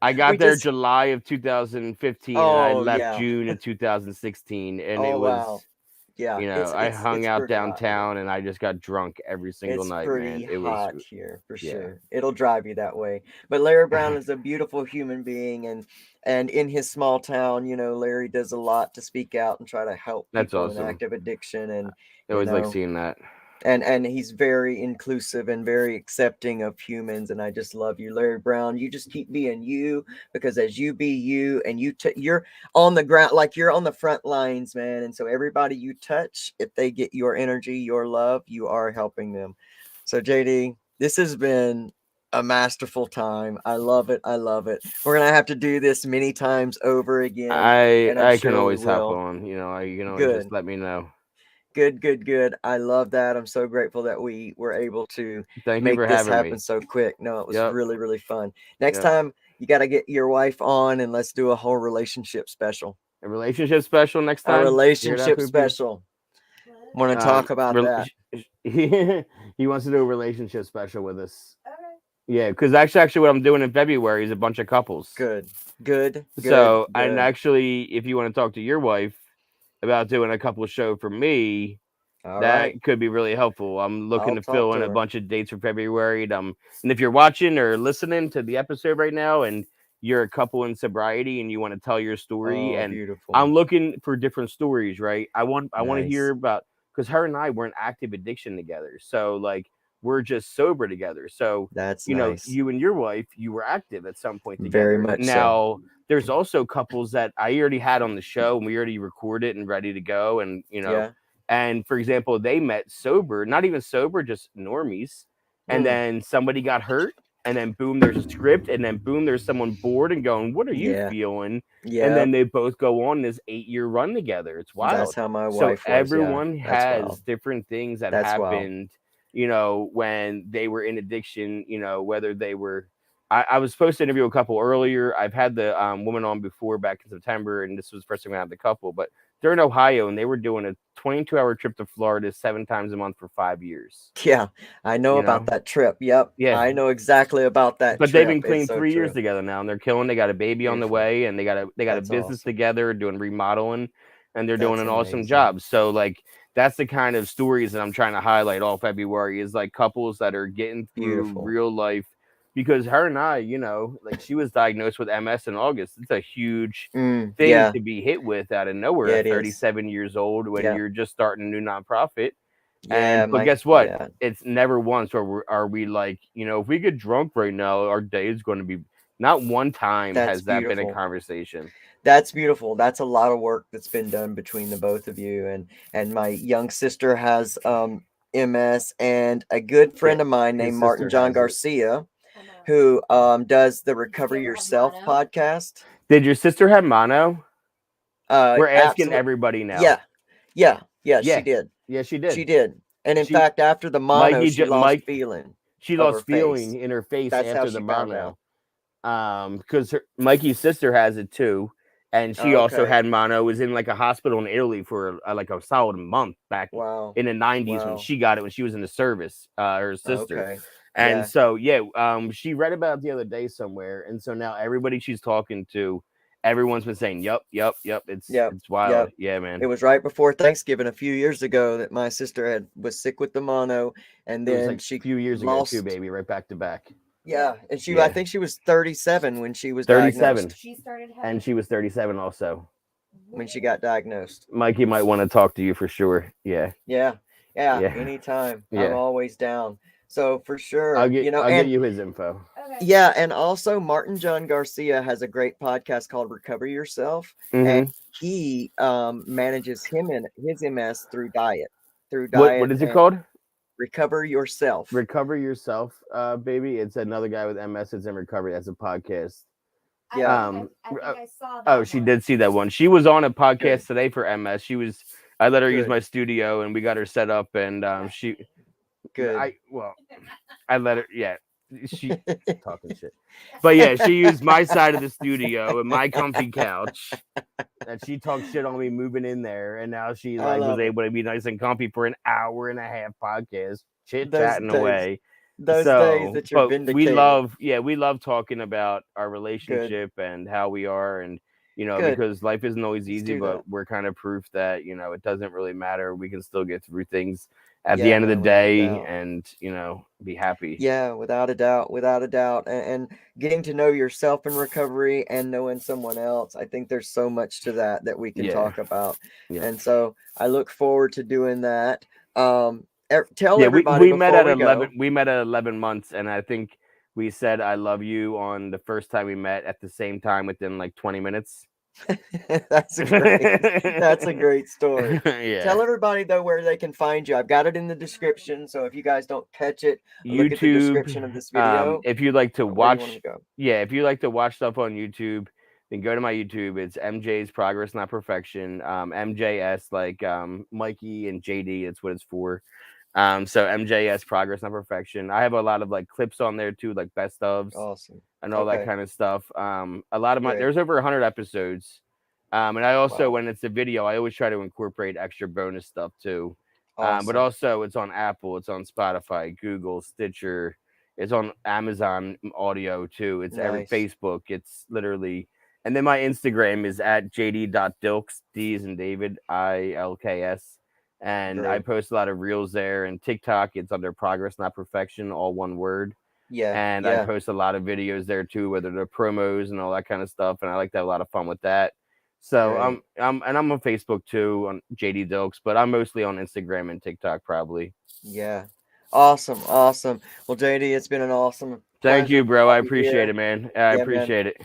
[SPEAKER 2] I
[SPEAKER 1] We
[SPEAKER 2] got there
[SPEAKER 1] just
[SPEAKER 2] July of 2015, and I
[SPEAKER 1] Oh
[SPEAKER 2] left
[SPEAKER 1] yeah.
[SPEAKER 2] June of 2016, and it
[SPEAKER 1] Oh wow.
[SPEAKER 2] was.
[SPEAKER 1] Yeah, it's
[SPEAKER 2] I
[SPEAKER 1] it's
[SPEAKER 2] hung
[SPEAKER 1] it's
[SPEAKER 2] out
[SPEAKER 1] pretty hot here.
[SPEAKER 2] downtown and I just got drunk every single
[SPEAKER 1] It's
[SPEAKER 2] night,
[SPEAKER 1] pretty
[SPEAKER 2] man. It was,
[SPEAKER 1] hot here for
[SPEAKER 2] yeah.
[SPEAKER 1] sure. It'll drive you that way. But Larry Brown is a beautiful human being, and in his small town, Larry does a lot to speak out and try to help
[SPEAKER 2] That's
[SPEAKER 1] people in
[SPEAKER 2] awesome.
[SPEAKER 1] active addiction and
[SPEAKER 2] I
[SPEAKER 1] you
[SPEAKER 2] always like
[SPEAKER 1] know
[SPEAKER 2] seeing that.
[SPEAKER 1] and he's very inclusive and very accepting of humans, and I just love you, Larry Brown. You just keep being you, because as you be you and you're on the ground, like you're on the front lines, man, and so everybody you touch, if they get your energy, your love, you are helping them. So JD, this has been a masterful time. I love it. I love it. We're gonna have to do this many times over again, and I'm
[SPEAKER 2] I can
[SPEAKER 1] sure we
[SPEAKER 2] always hop
[SPEAKER 1] will.
[SPEAKER 2] on, you can always just
[SPEAKER 1] Good.
[SPEAKER 2] let me know.
[SPEAKER 1] Good, good, good. I love that. I'm so grateful that we were able to
[SPEAKER 2] Thank you
[SPEAKER 1] make
[SPEAKER 2] for
[SPEAKER 1] this
[SPEAKER 2] having
[SPEAKER 1] happen
[SPEAKER 2] me.
[SPEAKER 1] so quick. No, it was
[SPEAKER 2] Yep.
[SPEAKER 1] really, really fun. Next
[SPEAKER 2] Yep.
[SPEAKER 1] time, you got to get your wife on and let's do a whole relationship special.
[SPEAKER 2] A relationship special next
[SPEAKER 1] A
[SPEAKER 2] time. Hear that,
[SPEAKER 1] relationship
[SPEAKER 2] Poopy?
[SPEAKER 1] special. Want to
[SPEAKER 2] Um,
[SPEAKER 1] talk about
[SPEAKER 2] rel-
[SPEAKER 1] that?
[SPEAKER 2] he wants to do a relationship special with us. Yeah, because actually, what I'm doing in February is a bunch of couples.
[SPEAKER 1] Good, good, good,
[SPEAKER 2] So, and
[SPEAKER 1] good.
[SPEAKER 2] actually, if you want to talk to your wife about doing a couple show for me,
[SPEAKER 1] All right.
[SPEAKER 2] that could be really helpful. I'm looking
[SPEAKER 1] I'll
[SPEAKER 2] to
[SPEAKER 1] talk
[SPEAKER 2] fill
[SPEAKER 1] to
[SPEAKER 2] in a
[SPEAKER 1] her.
[SPEAKER 2] bunch of dates for February. And if you're watching or listening to the episode right now, and you're a couple in sobriety and you want to tell your story,
[SPEAKER 1] Oh,
[SPEAKER 2] and
[SPEAKER 1] beautiful.
[SPEAKER 2] I'm looking for different stories, right? I want to hear
[SPEAKER 1] Nice.
[SPEAKER 2] about, because her and I were in active addiction together. So like we're just sober together. So,
[SPEAKER 1] That's nice.
[SPEAKER 2] you and your wife, you were active at some point
[SPEAKER 1] Very
[SPEAKER 2] together.
[SPEAKER 1] much so.
[SPEAKER 2] Now, there's also couples that I already had on the show and we already recorded and ready to go. And,
[SPEAKER 1] Yeah.
[SPEAKER 2] and for example, they met sober, not even sober, just normies. And
[SPEAKER 1] Mm.
[SPEAKER 2] then somebody got hurt. And then boom, there's a script. And then boom, there's someone bored and going, "What are you
[SPEAKER 1] Yeah.
[SPEAKER 2] feeling?" And
[SPEAKER 1] Yeah.
[SPEAKER 2] then they both go on this 8-year run together. It's
[SPEAKER 1] That's
[SPEAKER 2] wild.
[SPEAKER 1] how my
[SPEAKER 2] So
[SPEAKER 1] wife was. Yeah.
[SPEAKER 2] everyone
[SPEAKER 1] That's
[SPEAKER 2] has
[SPEAKER 1] wild.
[SPEAKER 2] different things that
[SPEAKER 1] That's wild.
[SPEAKER 2] happened, when they were in addiction, whether they were. I was supposed to interview a couple earlier. I've had the woman on before back in September, and this was the first time I had the couple. But they're in Ohio, and they were doing a 22-hour trip to Florida 7 times a month for 5 years.
[SPEAKER 1] Yeah. I know
[SPEAKER 2] You
[SPEAKER 1] about
[SPEAKER 2] know,
[SPEAKER 1] that trip. Yep.
[SPEAKER 2] yeah.
[SPEAKER 1] I know exactly about that
[SPEAKER 2] But they've
[SPEAKER 1] trip.
[SPEAKER 2] been
[SPEAKER 1] It's
[SPEAKER 2] clean
[SPEAKER 1] so
[SPEAKER 2] 3 years
[SPEAKER 1] true.
[SPEAKER 2] together now, and they're killing. They got a baby on the
[SPEAKER 1] Beautiful.
[SPEAKER 2] way, and they got a
[SPEAKER 1] That's
[SPEAKER 2] business
[SPEAKER 1] awesome.
[SPEAKER 2] together doing remodeling, and they're doing
[SPEAKER 1] That's
[SPEAKER 2] an awesome
[SPEAKER 1] amazing.
[SPEAKER 2] job. So like that's the kind of stories that I'm trying to highlight all February, is like couples that are getting through
[SPEAKER 1] Beautiful.
[SPEAKER 2] real life. Because her and I, like she was diagnosed with MS in August. It's a huge thing
[SPEAKER 1] Yeah.
[SPEAKER 2] to be hit with out of nowhere
[SPEAKER 1] Yeah,
[SPEAKER 2] at
[SPEAKER 1] it is.
[SPEAKER 2] 37 years old when
[SPEAKER 1] Yeah.
[SPEAKER 2] you're just starting a new nonprofit.
[SPEAKER 1] Yeah.
[SPEAKER 2] But
[SPEAKER 1] My,
[SPEAKER 2] guess what?
[SPEAKER 1] yeah.
[SPEAKER 2] It's never once are we like, if we get drunk right now, our day is going to be, not one time
[SPEAKER 1] That's
[SPEAKER 2] has that been a
[SPEAKER 1] beautiful.
[SPEAKER 2] conversation.
[SPEAKER 1] That's beautiful. That's a lot of work that's been done between the both of you. And my young sister has MS, and a good
[SPEAKER 2] Yeah,
[SPEAKER 1] friend of mine
[SPEAKER 2] his
[SPEAKER 1] named Martin
[SPEAKER 2] sister
[SPEAKER 1] John
[SPEAKER 2] has it.
[SPEAKER 1] Garcia, who does the Recover Yourself podcast.
[SPEAKER 2] Did your sister have mono? We're asking
[SPEAKER 1] Absolutely.
[SPEAKER 2] everybody now.
[SPEAKER 1] Yeah. Yeah. Yeah, she
[SPEAKER 2] Yeah,
[SPEAKER 1] did.
[SPEAKER 2] yeah, she
[SPEAKER 1] She
[SPEAKER 2] did.
[SPEAKER 1] did. And in
[SPEAKER 2] She
[SPEAKER 1] fact, after the mono,
[SPEAKER 2] Mikey,
[SPEAKER 1] she lost
[SPEAKER 2] Mike,
[SPEAKER 1] feeling
[SPEAKER 2] she
[SPEAKER 1] of her
[SPEAKER 2] lost
[SPEAKER 1] face.
[SPEAKER 2] feeling in her face
[SPEAKER 1] That's how
[SPEAKER 2] after the
[SPEAKER 1] she found
[SPEAKER 2] mono.
[SPEAKER 1] out.
[SPEAKER 2] Because Mikey's sister has it too, and she also
[SPEAKER 1] Okay.
[SPEAKER 2] had mono. Was in like a hospital in Italy for like a solid month back
[SPEAKER 1] Wow.
[SPEAKER 2] in the '90s when
[SPEAKER 1] Wow.
[SPEAKER 2] she got it, when she was in the service. Her sister,
[SPEAKER 1] Okay.
[SPEAKER 2] and
[SPEAKER 1] Yeah.
[SPEAKER 2] so yeah, she read about it the other day somewhere, and so now everybody she's talking to, everyone's been saying, "Yup, yup, yup." It's
[SPEAKER 1] Yep.
[SPEAKER 2] it's wild,
[SPEAKER 1] Yep.
[SPEAKER 2] yeah,
[SPEAKER 1] It
[SPEAKER 2] man.
[SPEAKER 1] was right before Thanksgiving a few years ago that my sister was sick with the mono, and
[SPEAKER 2] It was
[SPEAKER 1] then
[SPEAKER 2] like
[SPEAKER 1] she
[SPEAKER 2] a few years ago too,
[SPEAKER 1] lost.
[SPEAKER 2] baby, right back to back.
[SPEAKER 1] Yeah, and I
[SPEAKER 2] Yeah,
[SPEAKER 1] think she was 37 when she was
[SPEAKER 2] 37,
[SPEAKER 1] diagnosed.
[SPEAKER 2] and she was 37 also.
[SPEAKER 1] When she got diagnosed.
[SPEAKER 2] Mikey might want to talk to you for sure. Yeah,
[SPEAKER 1] Yeah. Yeah,
[SPEAKER 2] yeah,
[SPEAKER 1] anytime. I'm
[SPEAKER 2] yeah.
[SPEAKER 1] always down. So for
[SPEAKER 2] I'll
[SPEAKER 1] sure,
[SPEAKER 2] get I'll get
[SPEAKER 1] and
[SPEAKER 2] you his info.
[SPEAKER 1] yeah, and also Martin John Garcia has a great podcast called Recover Yourself, and
[SPEAKER 2] Mm-hmm.
[SPEAKER 1] he manages him and his MS through
[SPEAKER 2] What
[SPEAKER 1] diet
[SPEAKER 2] is it
[SPEAKER 1] and
[SPEAKER 2] called?
[SPEAKER 1] Recover Yourself.
[SPEAKER 2] Recover Yourself, baby. It's another guy with MS that's in recovery. That's a podcast.
[SPEAKER 1] Yeah,
[SPEAKER 2] Oh, she did see that one. She was on a
[SPEAKER 1] good,
[SPEAKER 2] podcast today for MS. I let her use
[SPEAKER 1] good,
[SPEAKER 2] my studio and we got her set up, and
[SPEAKER 1] good.
[SPEAKER 2] I let her, yeah, she talking shit. But yeah, she used my side of the studio and my comfy couch. And she talked shit on me moving in there, and now she
[SPEAKER 1] I
[SPEAKER 2] like was
[SPEAKER 1] love it.
[SPEAKER 2] able to be nice and comfy for an hour and a half podcast, chit
[SPEAKER 1] Those
[SPEAKER 2] chatting
[SPEAKER 1] days,
[SPEAKER 2] away.
[SPEAKER 1] those days
[SPEAKER 2] So,
[SPEAKER 1] that you're
[SPEAKER 2] but
[SPEAKER 1] vindicated.
[SPEAKER 2] we love talking about our
[SPEAKER 1] Good,
[SPEAKER 2] relationship and how we are, and
[SPEAKER 1] good.
[SPEAKER 2] because life isn't always
[SPEAKER 1] Let's
[SPEAKER 2] easy,
[SPEAKER 1] do
[SPEAKER 2] but
[SPEAKER 1] that.
[SPEAKER 2] we're kind of proof that it doesn't really matter. We can still get through things at the
[SPEAKER 1] Yeah,
[SPEAKER 2] end of the
[SPEAKER 1] man, without a
[SPEAKER 2] day,
[SPEAKER 1] doubt.
[SPEAKER 2] and be happy.
[SPEAKER 1] Yeah, without a doubt, without a doubt. And getting to know yourself in recovery and knowing someone else, I think there's so much to that we can
[SPEAKER 2] Yeah,
[SPEAKER 1] talk about.
[SPEAKER 2] yeah,
[SPEAKER 1] And so I look forward to doing that. Tell
[SPEAKER 2] yeah. We
[SPEAKER 1] everybody
[SPEAKER 2] we met
[SPEAKER 1] before
[SPEAKER 2] at
[SPEAKER 1] we
[SPEAKER 2] 11.
[SPEAKER 1] go.
[SPEAKER 2] We met at 11 months, and I think we said "I love you" on the first time we met at the same time within like 20 minutes.
[SPEAKER 1] That's a great story.
[SPEAKER 2] Yeah.
[SPEAKER 1] Tell everybody though where they can find you. I've got it in the description, so if you guys don't catch it, look at the
[SPEAKER 2] YouTube.
[SPEAKER 1] description of this video.
[SPEAKER 2] If you like to
[SPEAKER 1] Where do you want
[SPEAKER 2] watch,
[SPEAKER 1] to go?
[SPEAKER 2] yeah, if you like to watch stuff on YouTube, then go to my YouTube. It's MJ's Progress Not Perfection. MJS like Mikey and JD. It's what it's for. So MJS Progress Not Perfection. I have a lot of like clips on there too, like best ofs
[SPEAKER 1] Awesome.
[SPEAKER 2] and all that
[SPEAKER 1] Okay,
[SPEAKER 2] kind of stuff. A lot of
[SPEAKER 1] great.
[SPEAKER 2] there's over 100 episodes. And I also,
[SPEAKER 1] Wow.
[SPEAKER 2] when it's a video, I always try to incorporate extra bonus stuff too. But
[SPEAKER 1] Awesome.
[SPEAKER 2] also, it's on Apple, it's on Spotify, Google, Stitcher, it's on Amazon Audio too. It's every
[SPEAKER 1] Nice.
[SPEAKER 2] Facebook. It's literally, and then my Instagram is at jd.dilks, D as in David, ILKS. And I
[SPEAKER 1] Great.
[SPEAKER 2] post a lot of reels there. And TikTok, it's under Progress Not Perfection, all one word.
[SPEAKER 1] Yeah.
[SPEAKER 2] and I
[SPEAKER 1] Yeah.
[SPEAKER 2] post a lot of videos there too, whether they're promos and all that kind of stuff. And I like to have a lot of fun with that. So
[SPEAKER 1] Great.
[SPEAKER 2] I'm on Facebook too on JD Dilks, but I'm mostly on Instagram and TikTok probably.
[SPEAKER 1] Yeah. Awesome. Awesome. Well, JD, it's been an awesome
[SPEAKER 2] Thank
[SPEAKER 1] pleasure
[SPEAKER 2] you,
[SPEAKER 1] to
[SPEAKER 2] bro. I
[SPEAKER 1] have you
[SPEAKER 2] appreciate
[SPEAKER 1] here.
[SPEAKER 2] it, man. I
[SPEAKER 1] Yeah, man.
[SPEAKER 2] appreciate it.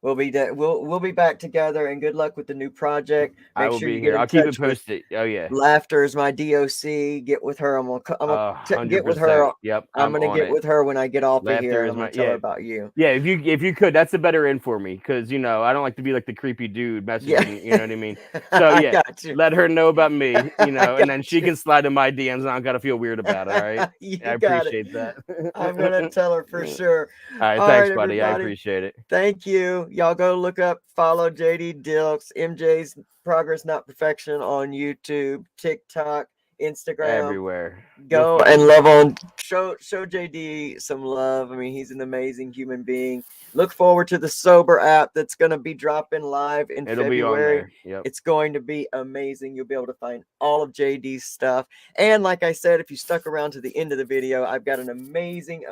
[SPEAKER 1] We'll be back together, and good luck with the new project.
[SPEAKER 2] I
[SPEAKER 1] Make
[SPEAKER 2] will
[SPEAKER 1] sure
[SPEAKER 2] be
[SPEAKER 1] you get
[SPEAKER 2] here.
[SPEAKER 1] in
[SPEAKER 2] I'll keep it
[SPEAKER 1] touch with
[SPEAKER 2] posted. Oh yeah,
[SPEAKER 1] Laughter is my DOC. Get with her. Get with her.
[SPEAKER 2] 100%. Yep,
[SPEAKER 1] I'm
[SPEAKER 2] I'm
[SPEAKER 1] gonna
[SPEAKER 2] on
[SPEAKER 1] get
[SPEAKER 2] it.
[SPEAKER 1] with her when I get off of here,
[SPEAKER 2] Laughter
[SPEAKER 1] and
[SPEAKER 2] is
[SPEAKER 1] I'm gonna
[SPEAKER 2] my
[SPEAKER 1] tell her
[SPEAKER 2] yeah.
[SPEAKER 1] about you.
[SPEAKER 2] Yeah, if you could, that's a better in for me because I don't like to be like the creepy dude
[SPEAKER 1] Yeah,
[SPEAKER 2] messaging. You know what I mean? So
[SPEAKER 1] I
[SPEAKER 2] yeah,
[SPEAKER 1] got you.
[SPEAKER 2] let her know about me.
[SPEAKER 1] I
[SPEAKER 2] And then
[SPEAKER 1] got
[SPEAKER 2] she
[SPEAKER 1] you.
[SPEAKER 2] can slide in my DMs, and I don't gotta feel weird about it. All right, I
[SPEAKER 1] You got it.
[SPEAKER 2] appreciate that.
[SPEAKER 1] I'm gonna tell her for sure.
[SPEAKER 2] All right,
[SPEAKER 1] All
[SPEAKER 2] thanks,
[SPEAKER 1] right,
[SPEAKER 2] buddy. I
[SPEAKER 1] everybody.
[SPEAKER 2] appreciate it.
[SPEAKER 1] Thank you. Y'all go look up, follow JD Dilks, MJ's Progress Not Perfection on YouTube, TikTok, Instagram.
[SPEAKER 2] Everywhere, you'll
[SPEAKER 1] Go
[SPEAKER 2] find
[SPEAKER 1] and
[SPEAKER 2] me.
[SPEAKER 1] love on show JD some love. I mean, he's an amazing human being. Look forward to the Sober app that's going to be dropping live in
[SPEAKER 2] It'll be on
[SPEAKER 1] February.
[SPEAKER 2] there. Yep.
[SPEAKER 1] It's going to be amazing. You'll be able to find all of JD's stuff. And like I said, if you stuck around to the end of the video, I've got an amazing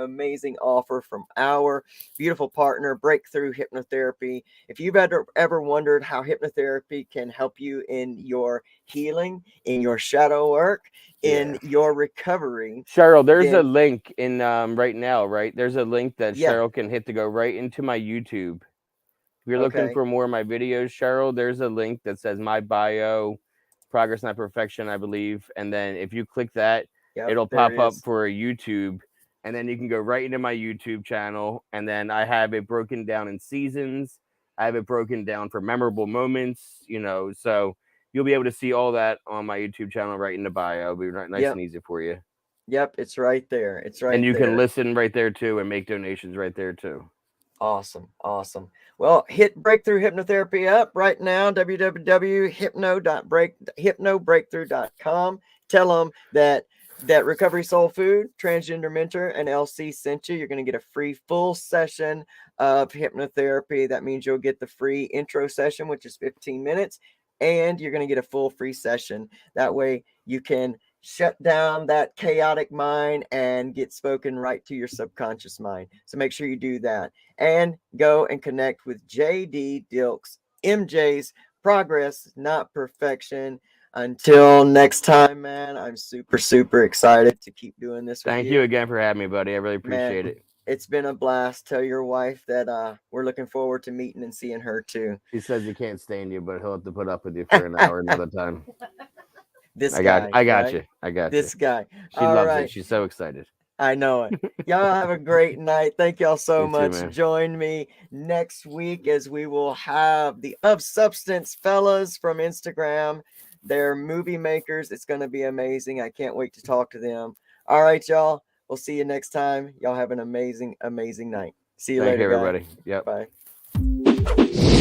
[SPEAKER 1] offer from our beautiful partner, Breakthrough Hypnotherapy. If you've ever wondered how hypnotherapy can help you in your healing, in your shadow work, in your recovery,
[SPEAKER 2] Cheryl, there's a
[SPEAKER 1] then
[SPEAKER 2] link in right now, right? There's a link that
[SPEAKER 1] yeah,
[SPEAKER 2] Cheryl can hit to go right into my YouTube. If you're looking
[SPEAKER 1] okay,
[SPEAKER 2] for more of my videos, Cheryl, there's a link that says my bio, progress not perfection, I believe. And then if you click that,
[SPEAKER 1] yep,
[SPEAKER 2] it'll
[SPEAKER 1] there
[SPEAKER 2] pop
[SPEAKER 1] it
[SPEAKER 2] up
[SPEAKER 1] is.
[SPEAKER 2] for a YouTube. And then you can go right into my YouTube channel. And then I have it broken down in seasons. I have it broken down for memorable moments, so you'll be able to see all that on my YouTube channel right in the bio. It'll be nice
[SPEAKER 1] Yep,
[SPEAKER 2] and easy for you.
[SPEAKER 1] yep, it's right there. It's
[SPEAKER 2] And
[SPEAKER 1] right
[SPEAKER 2] you can
[SPEAKER 1] there.
[SPEAKER 2] listen right there too and make donations right there too.
[SPEAKER 1] Awesome, awesome. Well, hit Breakthrough Hypnotherapy up right now, www.hypnobreakthrough.com. Tell them that Recovery Soul Food, Transgender Mentor, and LC sent you. You're going to get a free full session of hypnotherapy. That means you'll get the free intro session, which is 15 minutes, and you're going to get a full free session. That way you can shut down that chaotic mind and get spoken right to your subconscious mind. So make sure you do that. And go and connect with JD Dilks, MJ's Progress, Not Perfection. Until next time, man, I'm super excited to keep doing this with
[SPEAKER 2] Thank
[SPEAKER 1] you.
[SPEAKER 2] you again for having me, buddy. I really appreciate
[SPEAKER 1] Man,
[SPEAKER 2] it.
[SPEAKER 1] it's been a blast. Tell your wife that we're looking forward to meeting and seeing her too.
[SPEAKER 2] He says he can't stand you, but he'll have to put up with you for an hour another time.
[SPEAKER 1] This guy,
[SPEAKER 2] I got
[SPEAKER 1] right?
[SPEAKER 2] you. I got you.
[SPEAKER 1] This guy.
[SPEAKER 2] She
[SPEAKER 1] All
[SPEAKER 2] loves it.
[SPEAKER 1] right.
[SPEAKER 2] She's so excited.
[SPEAKER 1] I know it. Y'all have a great night. Thank y'all so
[SPEAKER 2] You too,
[SPEAKER 1] much.
[SPEAKER 2] man.
[SPEAKER 1] Join me next week as we will have the Of Substance fellas from Instagram. They're movie makers. It's going to be amazing. I can't wait to talk to them. All right, y'all. We'll see you next time. Y'all have an amazing night. See you
[SPEAKER 2] Thank you,
[SPEAKER 1] later, guys.
[SPEAKER 2] everybody. Yep.
[SPEAKER 1] Bye.